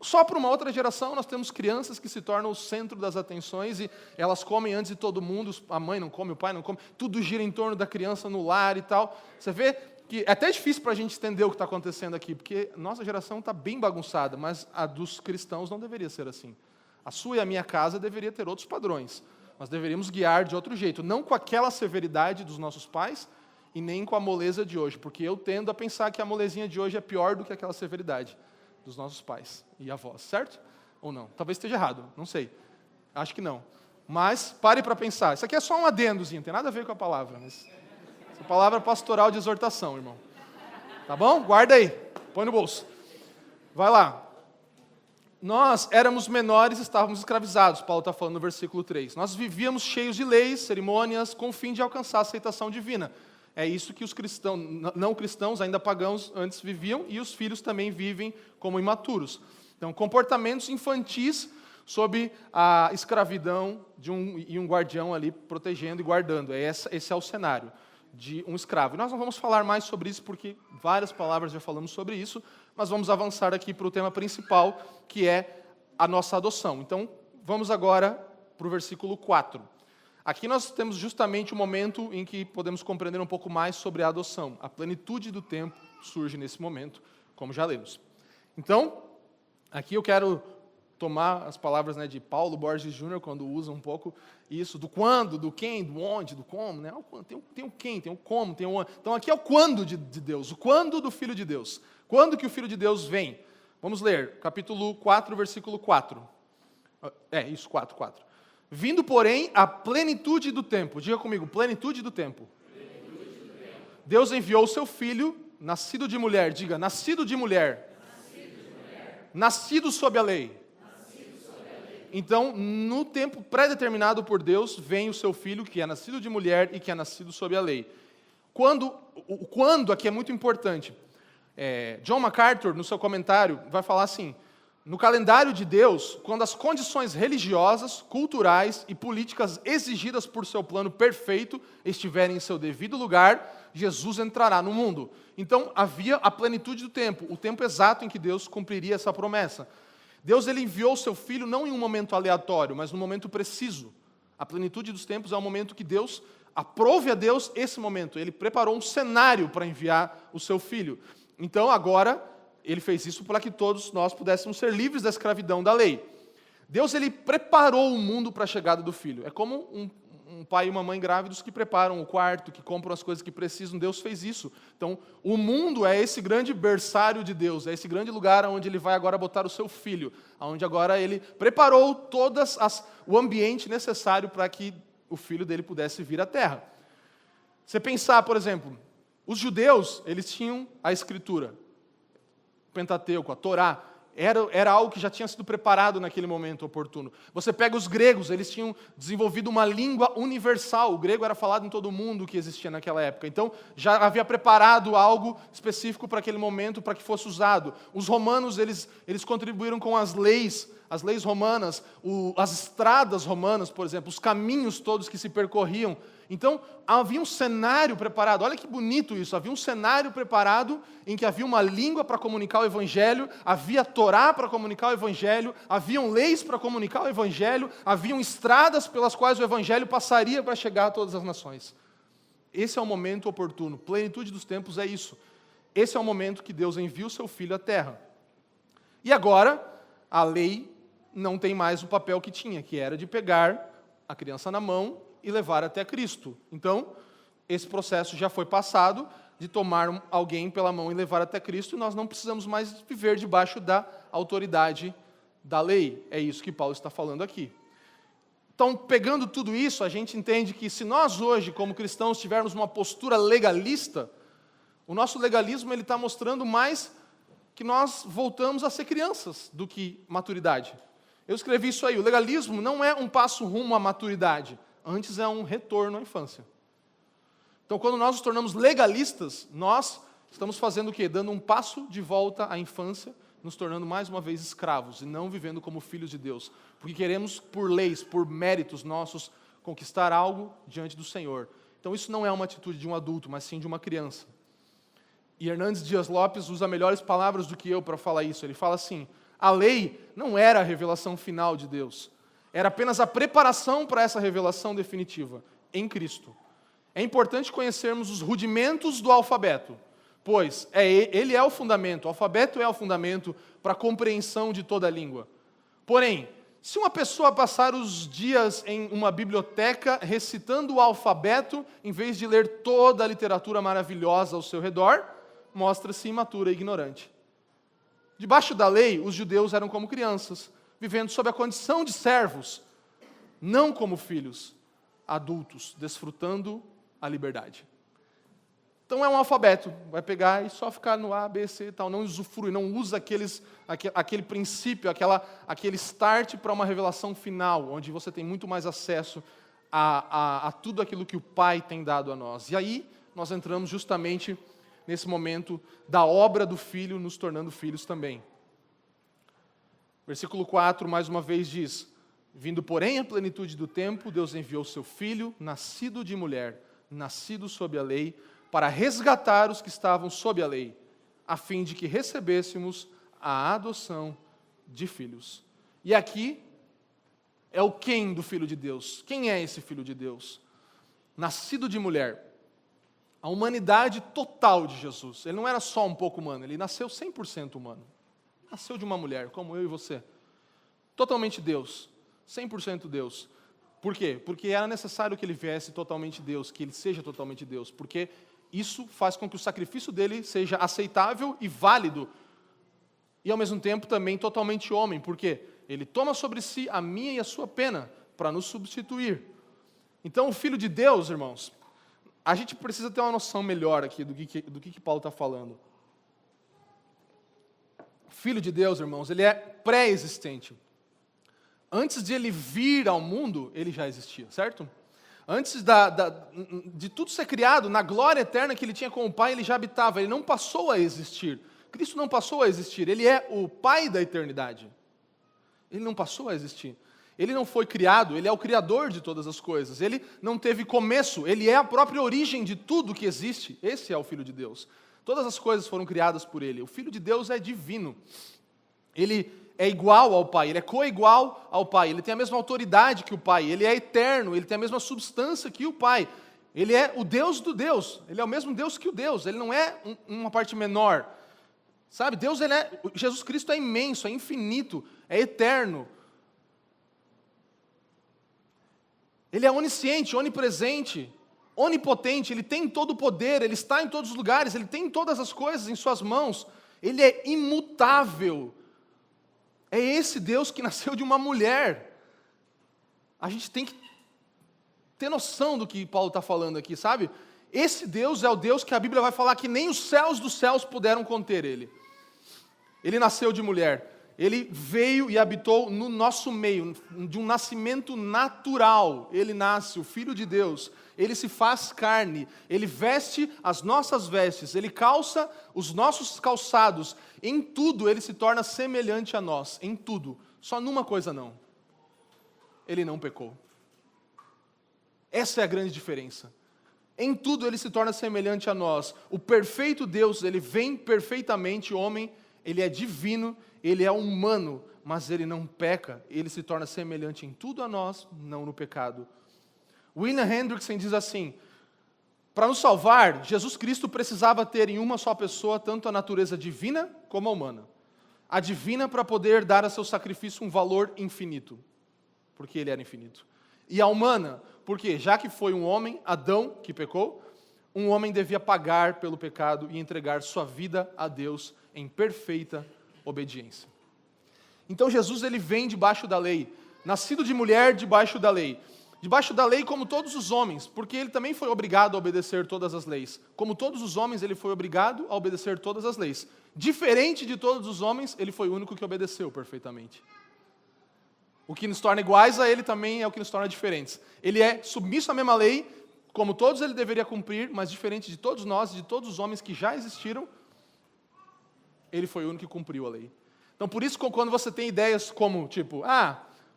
[SPEAKER 1] só para uma outra geração nós temos crianças que se tornam o centro das atenções e elas comem antes de todo mundo, a mãe não come, o pai não come, tudo gira em torno da criança no lar e tal. Você vê que é até difícil para a gente entender o que está acontecendo aqui, porque nossa geração está bem bagunçada, mas a dos cristãos não deveria ser assim. A sua e a minha casa deveria ter outros padrões. Nós deveríamos guiar de outro jeito, não com aquela severidade dos nossos pais e nem com a moleza de hoje, porque eu tendo a pensar que a molezinha de hoje é pior do que aquela severidade dos nossos pais e avós, certo? Ou não? Talvez esteja errado, não sei. Acho que não. Mas pare para pensar. Isso aqui é só um adendozinho, não tem nada a ver com a palavra, mas Essa palavra é pastoral de exortação, irmão. Tá bom? Guarda aí. Põe no bolso. Vai lá. Nós éramos menores e estávamos escravizados, Paulo está falando no versículo 3. Nós vivíamos cheios de leis, cerimônias, com o fim de alcançar a aceitação divina. É isso que os cristãos, não cristãos, ainda pagãos, antes viviam, e os filhos também vivem como imaturos. Então, comportamentos infantis sob a escravidão de um guardião ali protegendo e guardando. Esse é o cenário de um escravo. Nós não vamos falar mais sobre isso, porque várias palavras já falamos sobre isso, mas vamos avançar aqui para o tema principal, que é a nossa adoção. Então, vamos agora para o versículo 4. Aqui nós temos justamente o momento em que podemos compreender um pouco mais sobre a adoção. A plenitude do tempo surge nesse momento, como já lemos. Então, aqui eu quero tomar as palavras, né, de Paulo Borges Jr., quando usa um pouco isso, do quando, do quem, do onde, do como. Né? Tem o quem, tem o como, tem o onde. Então aqui é o quando de Deus, o quando do Filho de Deus. Quando que o Filho de Deus vem? Vamos ler, capítulo 4, versículo 4. 4. Vindo, porém, a plenitude do tempo. Diga comigo, plenitude do tempo. Deus enviou o seu Filho, nascido de mulher. Diga, nascido de mulher. Nascido sob a lei. Então, no tempo pré-determinado por Deus, vem o seu Filho, que é nascido de mulher e que é nascido sob a lei. O quando aqui é muito importante. John MacArthur, no seu comentário, vai falar assim: no calendário de Deus, quando as condições religiosas, culturais e políticas exigidas por seu plano perfeito estiverem em seu devido lugar, Jesus entrará no mundo. Então, havia a plenitude do tempo, o tempo exato em que Deus cumpriria essa promessa. Deus ele enviou o seu Filho não em um momento aleatório, mas num momento preciso. A plenitude dos tempos é o momento que Deus, aprove a Deus esse momento. Ele preparou um cenário para enviar o seu Filho. Então, agora, ele fez isso para que todos nós pudéssemos ser livres da escravidão da lei. Deus ele preparou o mundo para a chegada do Filho. É como um pai e uma mãe grávidos que preparam o quarto, que compram as coisas que precisam. Deus fez isso. Então, o mundo é esse grande berçário de Deus, é esse grande lugar onde ele vai agora botar o seu Filho, onde agora ele preparou o ambiente necessário para que o Filho dele pudesse vir à Terra. Você pensar, por exemplo, os judeus, eles tinham a Escritura, o Pentateuco, a Torá, era algo que já tinha sido preparado naquele momento oportuno. Você pega os gregos, eles tinham desenvolvido uma língua universal. O grego era falado em todo mundo que existia naquela época. Então, já havia preparado algo específico para aquele momento, para que fosse usado. Os romanos, eles contribuíram com as leis romanas, as estradas romanas, por exemplo, os caminhos todos que se percorriam. Então, havia um cenário preparado. Olha que bonito isso. Havia um cenário preparado em que havia uma língua para comunicar o Evangelho, havia Torá para comunicar o Evangelho, haviam leis para comunicar o Evangelho, haviam estradas pelas quais o Evangelho passaria para chegar a todas as nações. Esse é o momento oportuno. Plenitude dos tempos é isso. Esse é o momento que Deus envia o seu Filho à Terra. E agora, a lei não tem mais o papel que tinha, que era de pegar a criança na mão e levar até Cristo. Então, esse processo já foi passado, de tomar alguém pela mão e levar até Cristo, e nós não precisamos mais viver debaixo da autoridade da lei. É isso que Paulo está falando aqui. Então, pegando tudo isso, a gente entende que se nós hoje, como cristãos, tivermos uma postura legalista, o nosso legalismo ele está mostrando mais que nós voltamos a ser crianças do que maturidade. Eu escrevi isso aí, o legalismo não é um passo rumo à maturidade, antes é um retorno à infância. Então, quando nós nos tornamos legalistas, nós estamos fazendo o quê? Dando um passo de volta à infância, nos tornando mais uma vez escravos, e não vivendo como filhos de Deus. Porque queremos, por leis, por méritos nossos, conquistar algo diante do Senhor. Então, isso não é uma atitude de um adulto, mas sim de uma criança. E Hernandes Dias Lopes usa melhores palavras do que eu para falar isso. Ele fala assim: a lei não era a revelação final de Deus, era apenas a preparação para essa revelação definitiva, em Cristo. É importante conhecermos os rudimentos do alfabeto, pois ele é o fundamento, o alfabeto é o fundamento para a compreensão de toda a língua. Porém, se uma pessoa passar os dias em uma biblioteca recitando o alfabeto, em vez de ler toda a literatura maravilhosa ao seu redor, mostra-se imatura e ignorante. Debaixo da lei, os judeus eram como crianças, vivendo sob a condição de servos, não como filhos adultos, desfrutando a liberdade. Então é um alfabeto, vai pegar e só ficar no A, B, C e tal, não usufrui, não usa aquele princípio, aquele start para uma revelação final, onde você tem muito mais acesso a tudo aquilo que o Pai tem dado a nós. E aí nós entramos justamente nesse momento da obra do Filho, nos tornando filhos também. Versículo 4, mais uma vez diz: vindo, porém, a plenitude do tempo, Deus enviou seu Filho, nascido de mulher, nascido sob a lei, para resgatar os que estavam sob a lei, a fim de que recebêssemos a adoção de filhos. E aqui é o quem do Filho de Deus. Quem é esse Filho de Deus? Nascido de mulher. A humanidade total de Jesus. Ele não era só um pouco humano, ele nasceu 100% humano. Nasceu de uma mulher, como eu e você. Totalmente Deus. 100% Deus. Por quê? Porque era necessário que ele viesse totalmente Deus, que ele seja totalmente Deus. Porque isso faz com que o sacrifício dele seja aceitável e válido. E ao mesmo tempo também totalmente homem. Por quê? Ele toma sobre si a minha e a sua pena para nos substituir. Então o Filho de Deus, irmãos, a gente precisa ter uma noção melhor aqui do que Paulo está falando. O Filho de Deus, irmãos, ele é pré-existente. Antes de ele vir ao mundo, ele já existia, certo? Antes de tudo ser criado, na glória eterna que ele tinha com o Pai, ele já habitava, ele não passou a existir. Cristo não passou a existir, ele é o Pai da eternidade. Ele não passou a existir. Ele não foi criado, ele é o Criador de todas as coisas. Ele não teve começo, ele é a própria origem de tudo que existe. Esse é o Filho de Deus. Todas as coisas foram criadas por ele. O Filho de Deus é divino. Ele é igual ao Pai, ele é coigual ao Pai, ele tem a mesma autoridade que o Pai, ele é eterno, ele tem a mesma substância que o Pai. Ele é o Deus do Deus, ele é o mesmo Deus que o Deus, ele não é uma parte menor. Sabe, Jesus Cristo é imenso, é infinito, é eterno. Ele é onisciente, onipresente, onipotente, ele tem todo o poder, ele está em todos os lugares, ele tem todas as coisas em suas mãos, ele é imutável. É esse Deus que nasceu de uma mulher. A gente tem que ter noção do que Paulo está falando aqui, sabe? Esse Deus é o Deus que a Bíblia vai falar que nem os céus dos céus puderam conter ele. Ele nasceu de mulher. Ele veio e habitou no nosso meio, de um nascimento natural. Ele nasce, o Filho de Deus. Ele se faz carne, ele veste as nossas vestes, ele calça os nossos calçados. Em tudo ele se torna semelhante a nós, em tudo. Só numa coisa não. Ele não pecou. Essa é a grande diferença. Em tudo ele se torna semelhante a nós. O perfeito Deus, ele vem perfeitamente homem, ele é divino, ele é humano, mas ele não peca, ele se torna semelhante em tudo a nós, não no pecado. William Hendrickson diz assim: para nos salvar, Jesus Cristo precisava ter em uma só pessoa tanto a natureza divina como a humana. A divina para poder dar a seu sacrifício um valor infinito, porque ele era infinito. E a humana, porque já que foi um homem, Adão, que pecou, um homem devia pagar pelo pecado e entregar sua vida a Deus em perfeita obediência. Então Jesus ele vem debaixo da lei, nascido de mulher debaixo da lei. Debaixo da lei como todos os homens, porque ele também foi obrigado a obedecer todas as leis. Como todos os homens, ele foi obrigado a obedecer todas as leis. Diferente de todos os homens, ele foi o único que obedeceu perfeitamente. O que nos torna iguais a ele também é o que nos torna diferentes. Ele é submisso à mesma lei, como todos ele deveria cumprir, mas diferente de todos nós e de todos os homens que já existiram, ele foi o único que cumpriu a lei. Então, por isso, quando você tem ideias como, tipo,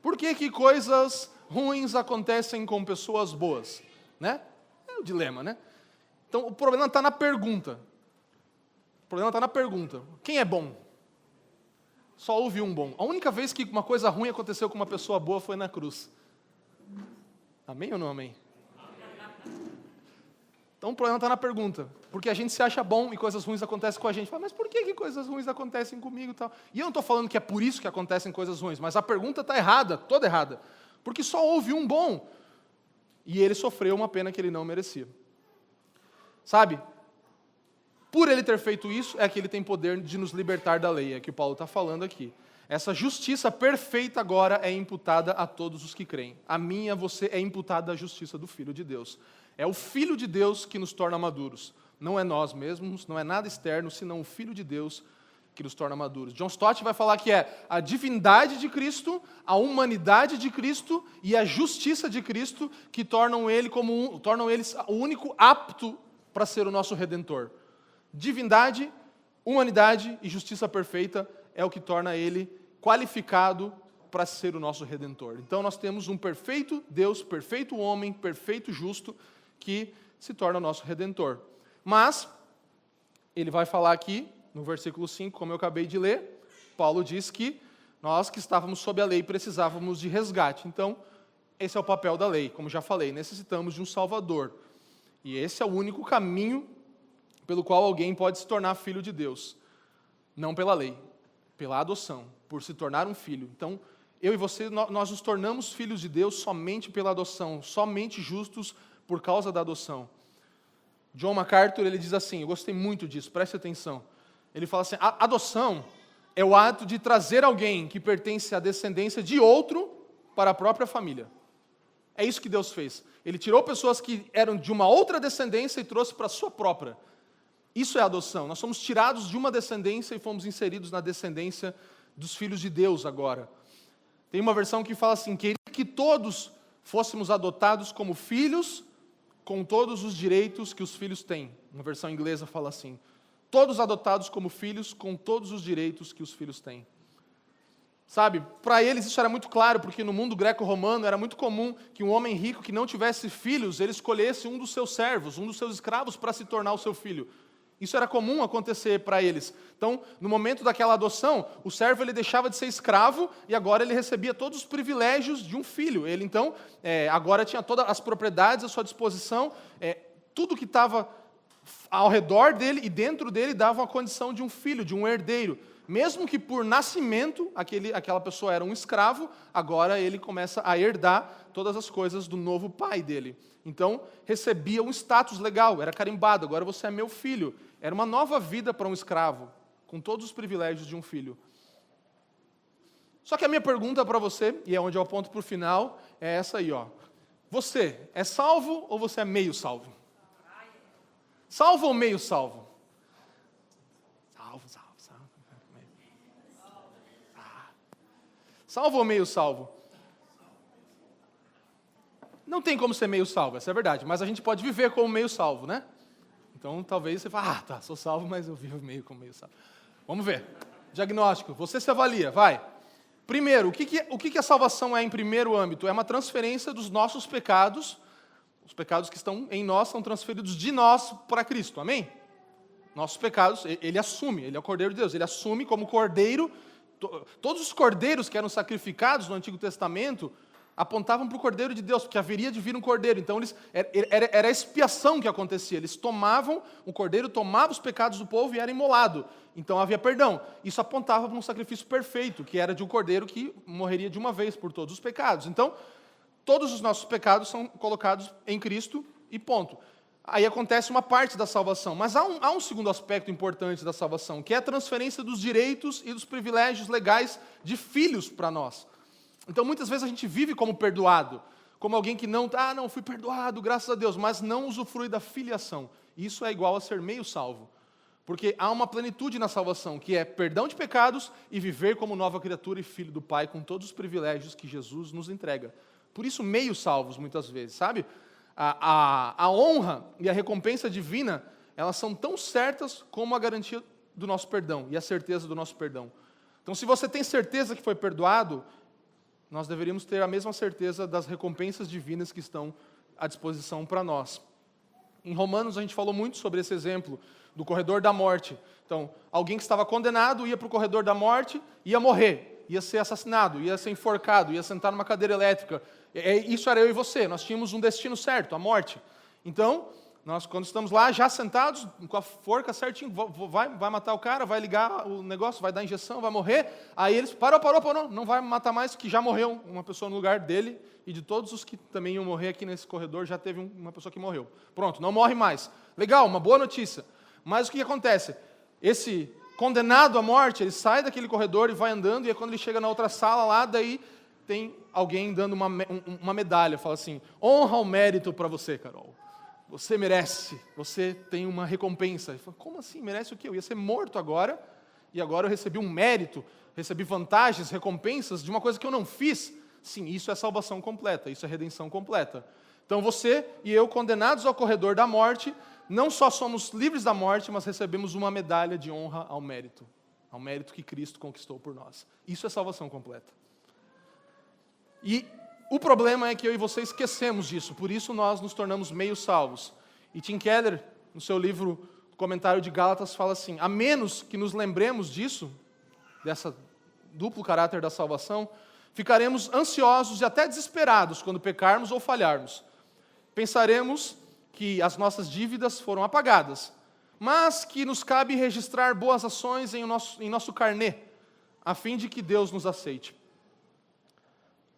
[SPEAKER 1] por que coisas ruins acontecem com pessoas boas? Né? É o dilema, né? Então, o problema está na pergunta. O problema está na pergunta. Quem é bom? Só houve um bom. A única vez que uma coisa ruim aconteceu com uma pessoa boa foi na cruz. Amém ou não amém? Então o problema está na pergunta. Porque a gente se acha bom e coisas ruins acontecem com a gente. Fala, mas por que coisas ruins acontecem comigo e tal? E eu não estou falando que é por isso que acontecem coisas ruins, mas a pergunta está errada, toda errada. Porque só houve um bom. E ele sofreu uma pena que ele não merecia. Sabe? Por ele ter feito isso, é que ele tem poder de nos libertar da lei. É que o Paulo está falando aqui. Essa justiça perfeita agora é imputada a todos os que creem. A mim e a você é imputada a justiça do Filho de Deus. É o Filho de Deus que nos torna maduros. Não é nós mesmos, não é nada externo, senão o Filho de Deus que nos torna maduros. John Stott vai falar que é a divindade de Cristo, a humanidade de Cristo e a justiça de Cristo que tornam eles o único apto para ser o nosso Redentor. Divindade, humanidade e justiça perfeita é o que torna ele qualificado para ser o nosso Redentor. Então nós temos um perfeito Deus, perfeito homem, perfeito justo, que se torna o nosso Redentor. Mas, ele vai falar aqui, no versículo 5, como eu acabei de ler, Paulo diz que nós que estávamos sob a lei precisávamos de resgate. Então, esse é o papel da lei, como já falei, necessitamos de um Salvador. E esse é o único caminho pelo qual alguém pode se tornar filho de Deus. Não pela lei, pela adoção, por se tornar um filho. Então, eu e você, nós nos tornamos filhos de Deus somente pela adoção, somente justos por causa da adoção. John MacArthur, ele diz assim, eu gostei muito disso, preste atenção. Ele fala assim, a adoção é o ato de trazer alguém que pertence à descendência de outro para a própria família. É isso que Deus fez. Ele tirou pessoas que eram de uma outra descendência e trouxe para a sua própria. Isso é adoção. Nós somos tirados de uma descendência e fomos inseridos na descendência dos filhos de Deus agora. Tem uma versão que fala assim, queria que todos fôssemos adotados como filhos, com todos os direitos que os filhos têm. Uma versão inglesa fala assim, todos adotados como filhos, com todos os direitos que os filhos têm. Sabe, para eles isso era muito claro, porque no mundo greco-romano era muito comum que um homem rico que não tivesse filhos, ele escolhesse um dos seus servos, um dos seus escravos para se tornar o seu filho. Isso era comum acontecer para eles. Então, no momento daquela adoção, o servo ele deixava de ser escravo e agora ele recebia todos os privilégios de um filho. Ele, então, agora tinha todas as propriedades à sua disposição, tudo que estava ao redor dele e dentro dele dava a condição de um filho, de um herdeiro. Mesmo que por nascimento aquela pessoa era um escravo, agora ele começa a herdar todas as coisas do novo pai dele. Então, recebia um status legal, era carimbado, agora você é meu filho. Era uma nova vida para um escravo, com todos os privilégios de um filho. Só que a minha pergunta para você, e é onde eu aponto para o final, é essa aí, ó. Você é salvo ou você é meio salvo? Salvo ou meio salvo? Salvo. Salvo ou meio salvo? Não tem como ser meio salvo, essa é a verdade, mas a gente pode viver como meio salvo, né? Então, talvez você fale, tá, sou salvo, mas eu vivo meio como meio salvo. Vamos ver. Diagnóstico, você se avalia, vai. Primeiro, o que a salvação é em primeiro âmbito? É uma transferência dos nossos pecados, os pecados que estão em nós são transferidos de nós para Cristo, amém? Nossos pecados, ele assume, ele é o Cordeiro de Deus, ele assume como Cordeiro. Todos os cordeiros que eram sacrificados no Antigo Testamento apontavam para o Cordeiro de Deus, porque haveria de vir um cordeiro. Então, era a expiação que acontecia. Eles tomavam, o cordeiro tomava os pecados do povo e era imolado. Então, havia perdão. Isso apontava para um sacrifício perfeito, que era de um cordeiro que morreria de uma vez por todos os pecados. Então, todos os nossos pecados são colocados em Cristo e ponto. Aí acontece uma parte da salvação. Mas há um segundo aspecto importante da salvação, que é a transferência dos direitos e dos privilégios legais de filhos para nós. Então, muitas vezes a gente vive como perdoado, como alguém que não fui perdoado, graças a Deus, mas não usufrui da filiação. Isso é igual a ser meio salvo. Porque há uma plenitude na salvação, que é perdão de pecados e viver como nova criatura e filho do Pai, com todos os privilégios que Jesus nos entrega. Por isso, meio salvos, muitas vezes, sabe? A honra e a recompensa divina, elas são tão certas como a garantia do nosso perdão e a certeza do nosso perdão. Então, se você tem certeza que foi perdoado, nós deveríamos ter a mesma certeza das recompensas divinas que estão à disposição para nós. Em Romanos, a gente falou muito sobre esse exemplo do corredor da morte. Então, alguém que estava condenado ia para o corredor da morte, ia morrer, ia ser assassinado, ia ser enforcado, ia sentar numa cadeira elétrica. Isso era eu e você, nós tínhamos um destino certo, a morte. Então, nós quando estamos lá, já sentados, com a forca certinho, vai matar o cara, vai ligar o negócio, vai dar injeção, vai morrer. Aí eles, parou, não vai matar mais, que já morreu uma pessoa no lugar dele, e de todos os que também iam morrer aqui nesse corredor, já teve uma pessoa que morreu. Pronto, não morre mais. Legal, uma boa notícia. Mas o que acontece? Esse condenado à morte, ele sai daquele corredor e vai andando, e aí quando ele chega na outra sala lá, daí tem alguém dando uma medalha, fala assim, honra ao mérito para você, Carol. você merece, você tem uma recompensa. Ele falou, como assim, merece o quê? Eu ia ser morto agora, e agora eu recebi um mérito, recebi vantagens, recompensas de uma coisa que eu não fiz. Sim, isso é salvação completa, isso é redenção completa. Então você e eu, condenados ao corredor da morte, não só somos livres da morte, mas recebemos uma medalha de honra ao mérito que Cristo conquistou por nós. Isso é salvação completa. E o problema é que eu e você esquecemos disso, por isso nós nos tornamos meio salvos. E Tim Keller, no seu livro Comentário de Gálatas, fala assim, a menos que nos lembremos disso, dessa duplo caráter da salvação, ficaremos ansiosos e até desesperados quando pecarmos ou falharmos. Pensaremos que as nossas dívidas foram apagadas, mas que nos cabe registrar boas ações em nosso carnê, a fim de que Deus nos aceite.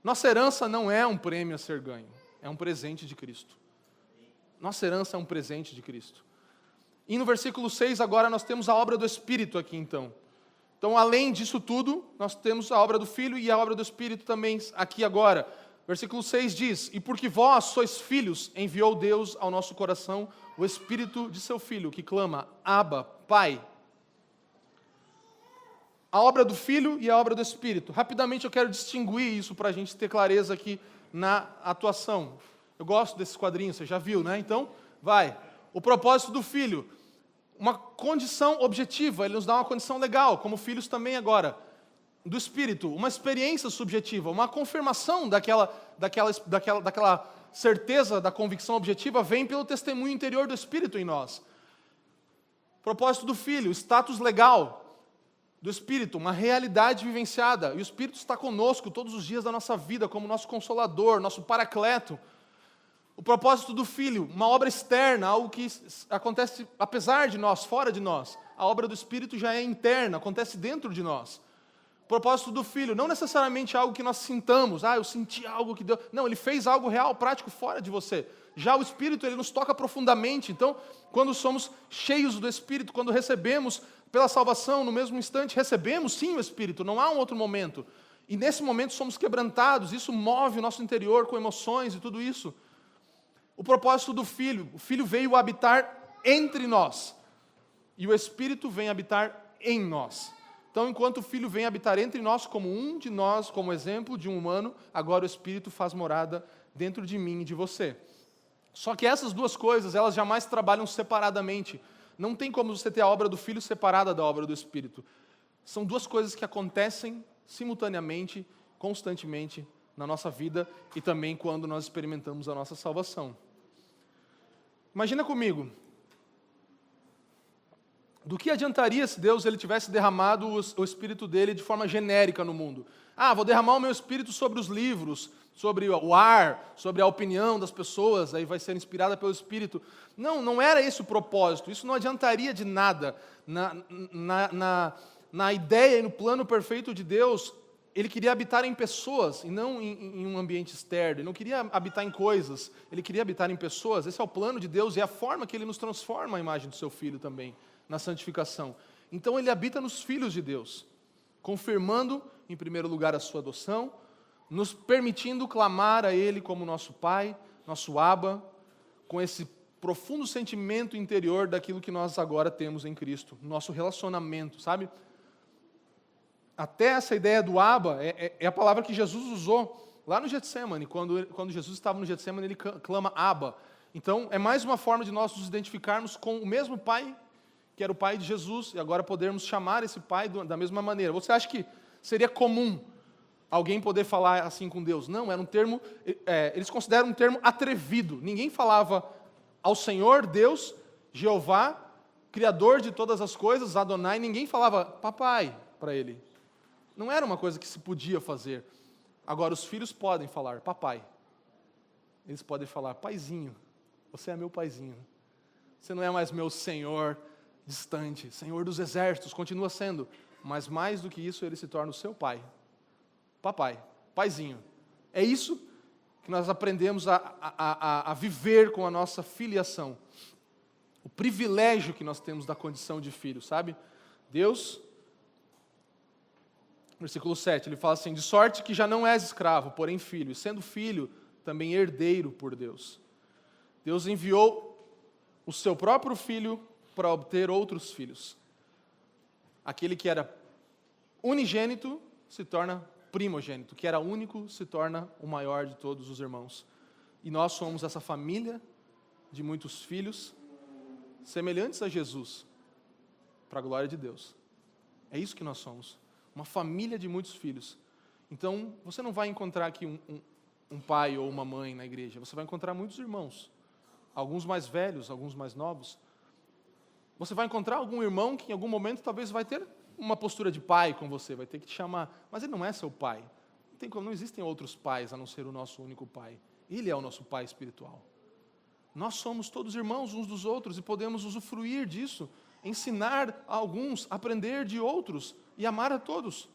[SPEAKER 1] Nossa herança não é um prêmio a ser ganho, é um presente de Cristo. Nossa herança é um presente de Cristo. E no versículo 6 agora nós temos a obra do Espírito aqui então. Então, além disso tudo, nós temos a obra do Filho e a obra do Espírito também aqui agora. Versículo 6 diz, e porque vós sois filhos, enviou Deus ao nosso coração o Espírito de seu Filho, que clama, Abba, Pai. A obra do Filho e a obra do Espírito. Rapidamente eu quero distinguir isso para a gente ter clareza aqui na atuação. Eu gosto desses quadrinhos, você já viu, né? Então, vai. O propósito do Filho, uma condição objetiva, ele nos dá uma condição legal, como filhos também agora. Do Espírito, uma experiência subjetiva, uma confirmação daquela certeza, da convicção objetiva, vem pelo testemunho interior do Espírito em nós. Propósito do Filho, status legal do Espírito, uma realidade vivenciada. E o Espírito está conosco todos os dias da nossa vida, como nosso consolador, nosso paracleto. O propósito do Filho, uma obra externa, algo que acontece apesar de nós, fora de nós. A obra do Espírito já é interna, acontece dentro de nós. O propósito do Filho, não necessariamente algo que nós sintamos, eu senti algo que Deus... Não, ele fez algo real, prático, fora de você. Já o Espírito, ele nos toca profundamente. Então, quando somos cheios do Espírito, quando recebemos pela salvação, no mesmo instante, recebemos sim o Espírito, não há um outro momento. E nesse momento somos quebrantados, isso move o nosso interior com emoções e tudo isso. O propósito do Filho, o Filho veio habitar entre nós, e o Espírito vem habitar em nós. Então, enquanto o Filho vem habitar entre nós, como um de nós, como exemplo de um humano, agora o Espírito faz morada dentro de mim e de você. Só que essas duas coisas, elas jamais trabalham separadamente. Não tem como você ter a obra do Filho separada da obra do Espírito. São duas coisas que acontecem simultaneamente, constantemente, na nossa vida e também quando nós experimentamos a nossa salvação. Imagina comigo, do que adiantaria se Deus ele tivesse derramado o Espírito dele de forma genérica no mundo? Vou derramar o meu Espírito sobre os livros, sobre o ar, sobre a opinião das pessoas, aí vai ser inspirada pelo Espírito. Não era esse o propósito, isso não adiantaria de nada. Na ideia e no plano perfeito de Deus, ele queria habitar em pessoas e não em um ambiente externo. Ele não queria habitar em coisas, ele queria habitar em pessoas. Esse é o plano de Deus e é a forma que ele nos transforma a imagem do seu Filho também, na santificação. Então ele habita nos filhos de Deus, confirmando, em primeiro lugar, a sua adoção, nos permitindo clamar a Ele como nosso Pai, nosso Abba, com esse profundo sentimento interior daquilo que nós agora temos em Cristo, nosso relacionamento, sabe? Até essa ideia do Abba é a palavra que Jesus usou lá no Getsemane, quando Jesus estava no Getsemane, ele clama Abba. Então, é mais uma forma de nós nos identificarmos com o mesmo Pai, que era o Pai de Jesus, e agora podermos chamar esse Pai da mesma maneira. Você acha que seria comum alguém poder falar assim com Deus? Não, era um termo, eles consideram um termo atrevido. Ninguém falava ao Senhor, Deus, Jeová, Criador de todas as coisas, Adonai, ninguém falava papai para ele. Não era uma coisa que se podia fazer. Agora, os filhos podem falar papai. Eles podem falar paizinho, você é meu paizinho. Você não é mais meu Senhor distante, Senhor dos exércitos, continua sendo. Mas mais do que isso, ele se torna o seu pai. Papai, paizinho. É isso que nós aprendemos a viver com a nossa filiação. O privilégio que nós temos da condição de filho, sabe? Deus, versículo 7, ele fala assim, de sorte que já não és escravo, porém filho, e sendo filho, também herdeiro por Deus. Deus enviou o seu próprio filho para obter outros filhos. Aquele que era unigênito se torna primogênito, que era único se torna o maior de todos os irmãos. E nós somos essa família de muitos filhos, semelhantes a Jesus, para a glória de Deus. É isso que nós somos, uma família de muitos filhos. Então, você não vai encontrar aqui um pai ou uma mãe na igreja, você vai encontrar muitos irmãos, alguns mais velhos, alguns mais novos. Você vai encontrar algum irmão que em algum momento talvez vai ter uma postura de pai com você, vai ter que te chamar, mas ele não é seu pai. Não existem outros pais a não ser o nosso único pai. Ele é o nosso pai espiritual. Nós somos todos irmãos uns dos outros e podemos usufruir disso, ensinar a alguns, aprender de outros e amar a todos.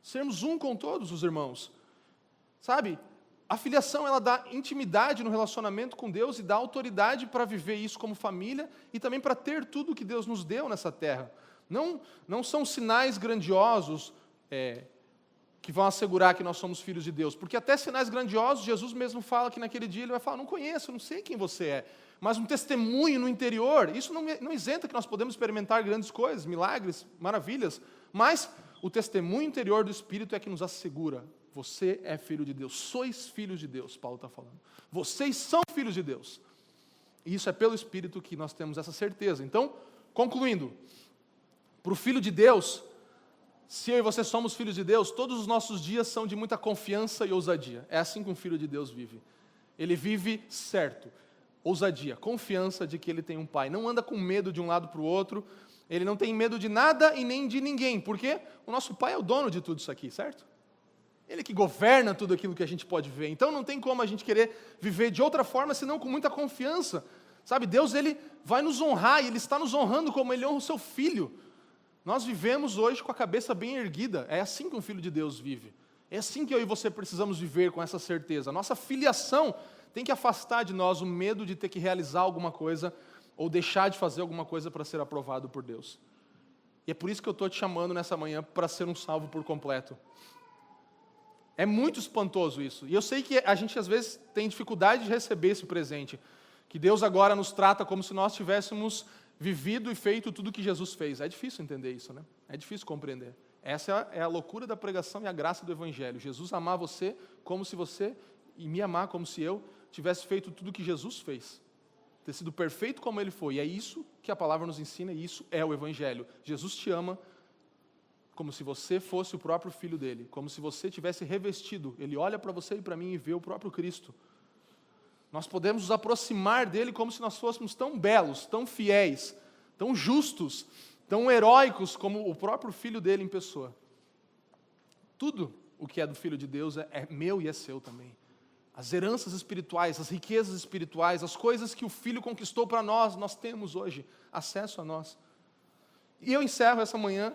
[SPEAKER 1] Sermos um com todos os irmãos. Sabe? A filiação, ela dá intimidade no relacionamento com Deus e dá autoridade para viver isso como família e também para ter tudo que Deus nos deu nessa terra. Não são sinais grandiosos que vão assegurar que nós somos filhos de Deus, porque até sinais grandiosos, Jesus mesmo fala que naquele dia ele vai falar, não conheço, não sei quem você é, mas um testemunho no interior, isso não isenta que nós podemos experimentar grandes coisas, milagres, maravilhas, mas o testemunho interior do Espírito é que nos assegura, você é filho de Deus, sois filhos de Deus, Paulo está falando, vocês são filhos de Deus, e isso é pelo Espírito que nós temos essa certeza. Então, concluindo, para o Filho de Deus, se eu e você somos filhos de Deus, todos os nossos dias são de muita confiança e ousadia. É assim que um filho de Deus vive. Ele vive certo, ousadia, confiança de que ele tem um pai. Não anda com medo de um lado para o outro, ele não tem medo de nada e nem de ninguém, porque o nosso pai é o dono de tudo isso aqui, certo? Ele que governa tudo aquilo que a gente pode ver. Então não tem como a gente querer viver de outra forma, senão com muita confiança. Sabe, Deus ele vai nos honrar e Ele está nos honrando como Ele honra o seu Filho. Nós vivemos hoje com a cabeça bem erguida, é assim que um filho de Deus vive. É assim que eu e você precisamos viver com essa certeza. A nossa filiação tem que afastar de nós o medo de ter que realizar alguma coisa ou deixar de fazer alguma coisa para ser aprovado por Deus. E é por isso que eu estou te chamando nessa manhã para ser um salvo por completo. É muito espantoso isso. E eu sei que a gente às vezes tem dificuldade de receber esse presente. Que Deus agora nos trata como se nós tivéssemos vivido e feito tudo que Jesus fez. É difícil entender isso, né? É difícil compreender. Essa é a loucura da pregação e a graça do Evangelho. Jesus amar você como se você, e me amar como se eu, tivesse feito tudo que Jesus fez. Ter sido perfeito como Ele foi. E é isso que a palavra nos ensina e isso é o Evangelho. Jesus te ama como se você fosse o próprio Filho dele. Como se você tivesse revestido. Ele olha para você e para mim e vê o próprio Cristo. Nós podemos nos aproximar dele como se nós fôssemos tão belos, tão fiéis, tão justos, tão heróicos como o próprio Filho dele em pessoa. Tudo o que é do Filho de Deus é meu e é seu também. As heranças espirituais, as riquezas espirituais, as coisas que o Filho conquistou para nós, nós temos hoje acesso a nós. E eu encerro essa manhã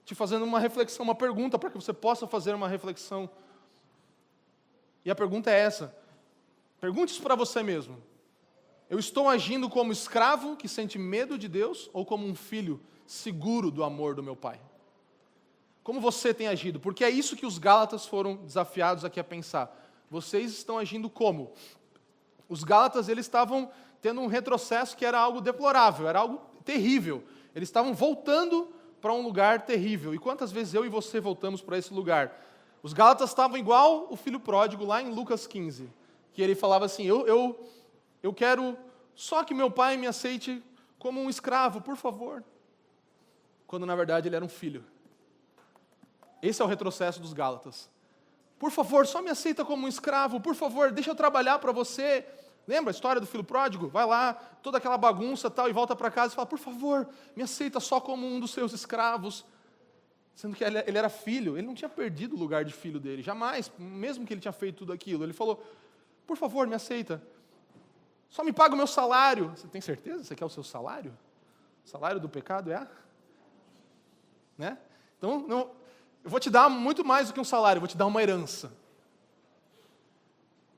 [SPEAKER 1] te fazendo uma reflexão, uma pergunta, para que você possa fazer uma reflexão. E a pergunta é essa. Pergunte isso para você mesmo. Eu estou agindo como escravo que sente medo de Deus ou como um filho seguro do amor do meu pai? Como você tem agido? Porque é isso que os Gálatas foram desafiados aqui a pensar. Vocês estão agindo como? Os Gálatas, eles estavam tendo um retrocesso que era algo deplorável, era algo terrível. Eles estavam voltando para um lugar terrível. E quantas vezes eu e você voltamos para esse lugar? Os Gálatas estavam igual o filho pródigo lá em Lucas 15. Que ele falava assim, eu quero só que meu pai me aceite como um escravo, por favor. Quando na verdade ele era um filho. Esse é o retrocesso dos Gálatas. Por favor, só me aceita como um escravo, por favor, deixa eu trabalhar para você. Lembra a história do filho pródigo? Vai lá, toda aquela bagunça tal, e volta para casa e fala, por favor, me aceita só como um dos seus escravos. Sendo que ele era filho, ele não tinha perdido o lugar de filho dele, jamais, mesmo que ele tinha feito tudo aquilo. Ele falou, por favor, me aceita. Só me paga o meu salário. Você tem certeza? Você quer o seu salário? O salário do pecado é? Né? Então, eu vou te dar muito mais do que um salário, eu vou te dar uma herança.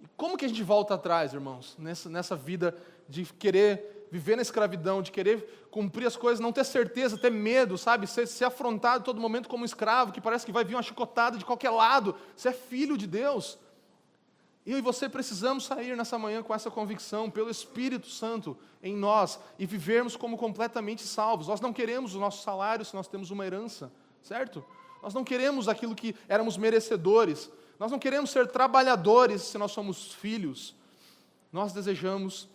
[SPEAKER 1] E como que a gente volta atrás, irmãos? Nessa vida de querer viver na escravidão, de querer cumprir as coisas, não ter certeza, ter medo, sabe? Ser afrontado todo momento como um escravo, que parece que vai vir uma chicotada de qualquer lado. Você é filho de Deus. Eu e você precisamos sair nessa manhã com essa convicção, pelo Espírito Santo em nós, e vivermos como completamente salvos. Nós não queremos o nosso salário se nós temos uma herança, certo? Nós não queremos aquilo que éramos merecedores. Nós não queremos ser trabalhadores se nós somos filhos. Nós desejamos,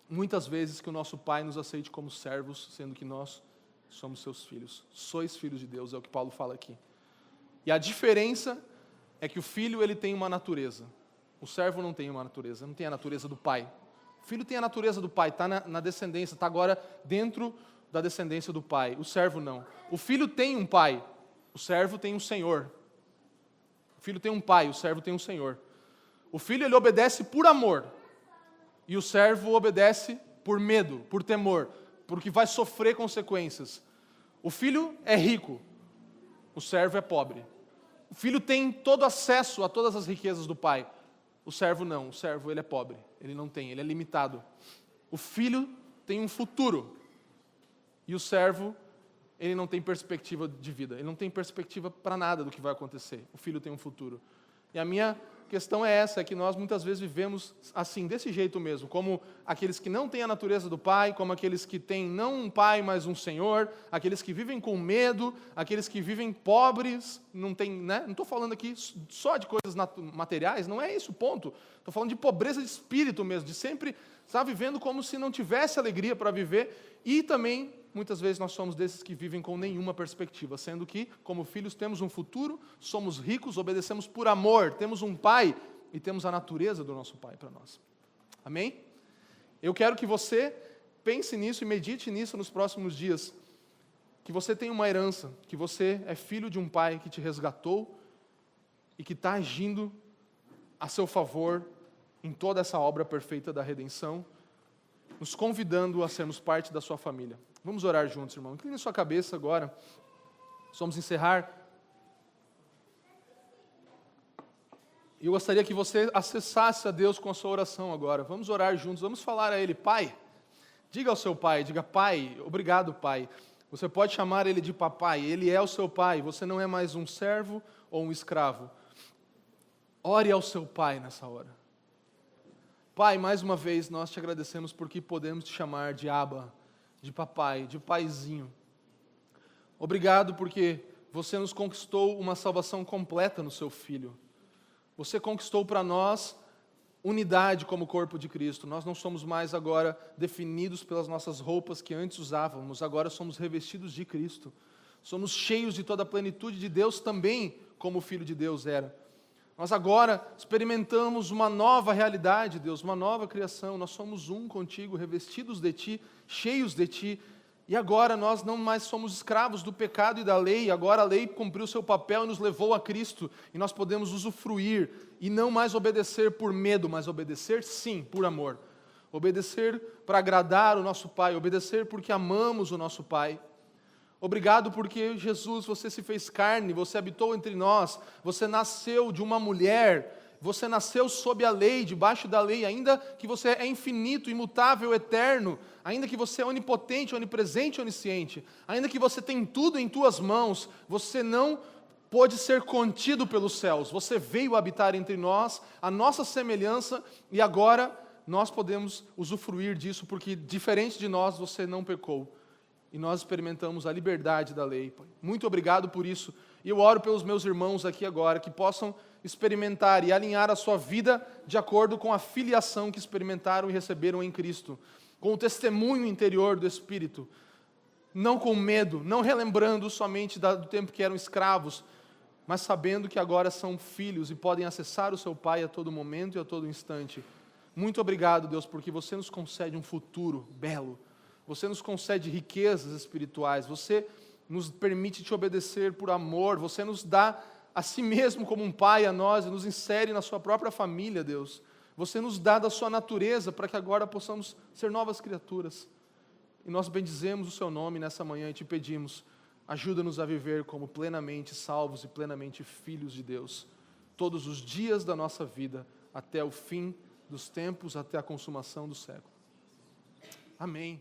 [SPEAKER 1] muitas vezes, que o nosso Pai nos aceite como servos, sendo que nós somos seus filhos. Sois filhos de Deus, é o que Paulo fala aqui. E a diferença é que o filho ele tem uma natureza. O servo não tem uma natureza, não tem a natureza do pai. O filho tem a natureza do pai, está na descendência, está agora dentro da descendência do pai. O servo não. O filho tem um pai, o servo tem um senhor. O filho tem um pai, o servo tem um senhor. O filho ele obedece por amor, e o servo obedece por medo, por temor, porque vai sofrer consequências. O filho é rico, o servo é pobre. O filho tem todo acesso a todas as riquezas do pai. O servo não, o servo ele é pobre, ele não tem, ele é limitado. O filho tem um futuro, e o servo, ele não tem perspectiva de vida, ele não tem perspectiva para nada do que vai acontecer. O filho tem um futuro. E a minha questão é essa, é que nós muitas vezes vivemos assim, desse jeito mesmo, como aqueles que não têm a natureza do pai, como aqueles que têm não um pai, mas um senhor, aqueles que vivem com medo, aqueles que vivem pobres, não tem, né? Não estou falando aqui só de coisas materiais, não é esse o ponto. Estou falando de pobreza de espírito mesmo, de sempre estar vivendo como se não tivesse alegria para viver, e também muitas vezes nós somos desses que vivem com nenhuma perspectiva, sendo que, como filhos, temos um futuro, somos ricos, obedecemos por amor, temos um pai e temos a natureza do nosso pai para nós. Amém? Eu quero que você pense nisso e medite nisso nos próximos dias, que você tem uma herança, que você é filho de um pai que te resgatou e que está agindo a seu favor em toda essa obra perfeita da redenção, nos convidando a sermos parte da sua família. Vamos orar juntos, irmão. Incline sua cabeça agora. Nós vamos encerrar. E eu gostaria que você acessasse a Deus com a sua oração agora. Vamos orar juntos, vamos falar a Ele. Pai, diga ao seu pai, diga: Pai, obrigado, Pai. Você pode chamar Ele de papai, Ele é o seu pai. Você não é mais um servo ou um escravo. Ore ao seu pai nessa hora. Pai, mais uma vez nós te agradecemos porque podemos te chamar de Abba, de papai, de paizinho. Obrigado porque você nos conquistou uma salvação completa no seu Filho. Você conquistou para nós unidade como corpo de Cristo. Nós não somos mais agora definidos pelas nossas roupas que antes usávamos, agora somos revestidos de Cristo. Somos cheios de toda a plenitude de Deus também, como o Filho de Deus era. Nós agora experimentamos uma nova realidade, Deus, uma nova criação. Nós somos um contigo, revestidos de Ti, cheios de Ti. E agora nós não mais somos escravos do pecado e da lei. Agora a lei cumpriu seu papel e nos levou a Cristo. E nós podemos usufruir e não mais obedecer por medo, mas obedecer sim, por amor. Obedecer para agradar o nosso Pai, obedecer porque amamos o nosso Pai. Obrigado porque, Jesus, você se fez carne, você habitou entre nós, você nasceu de uma mulher, você nasceu sob a lei, debaixo da lei, ainda que você é infinito, imutável, eterno, ainda que você é onipotente, onipresente, onisciente, ainda que você tem tudo em tuas mãos, você não pôde ser contido pelos céus, você veio habitar entre nós, a nossa semelhança, e agora nós podemos usufruir disso, porque diferente de nós, você não pecou. E nós experimentamos a liberdade da lei, Pai. Muito obrigado por isso. E eu oro pelos meus irmãos aqui agora, que possam experimentar e alinhar a sua vida de acordo com a filiação que experimentaram e receberam em Cristo, com o testemunho interior do Espírito, não com medo, não relembrando somente do tempo que eram escravos, mas sabendo que agora são filhos e podem acessar o seu Pai a todo momento e a todo instante. Muito obrigado, Deus, porque você nos concede um futuro belo. Você nos concede riquezas espirituais, você nos permite te obedecer por amor, você nos dá a si mesmo como um pai a nós e nos insere na sua própria família, Deus. Você nos dá da sua natureza para que agora possamos ser novas criaturas. E nós bendizemos o seu nome nessa manhã e te pedimos, ajuda-nos a viver como plenamente salvos e plenamente filhos de Deus, todos os dias da nossa vida, até o fim dos tempos, até a consumação do século. Amém.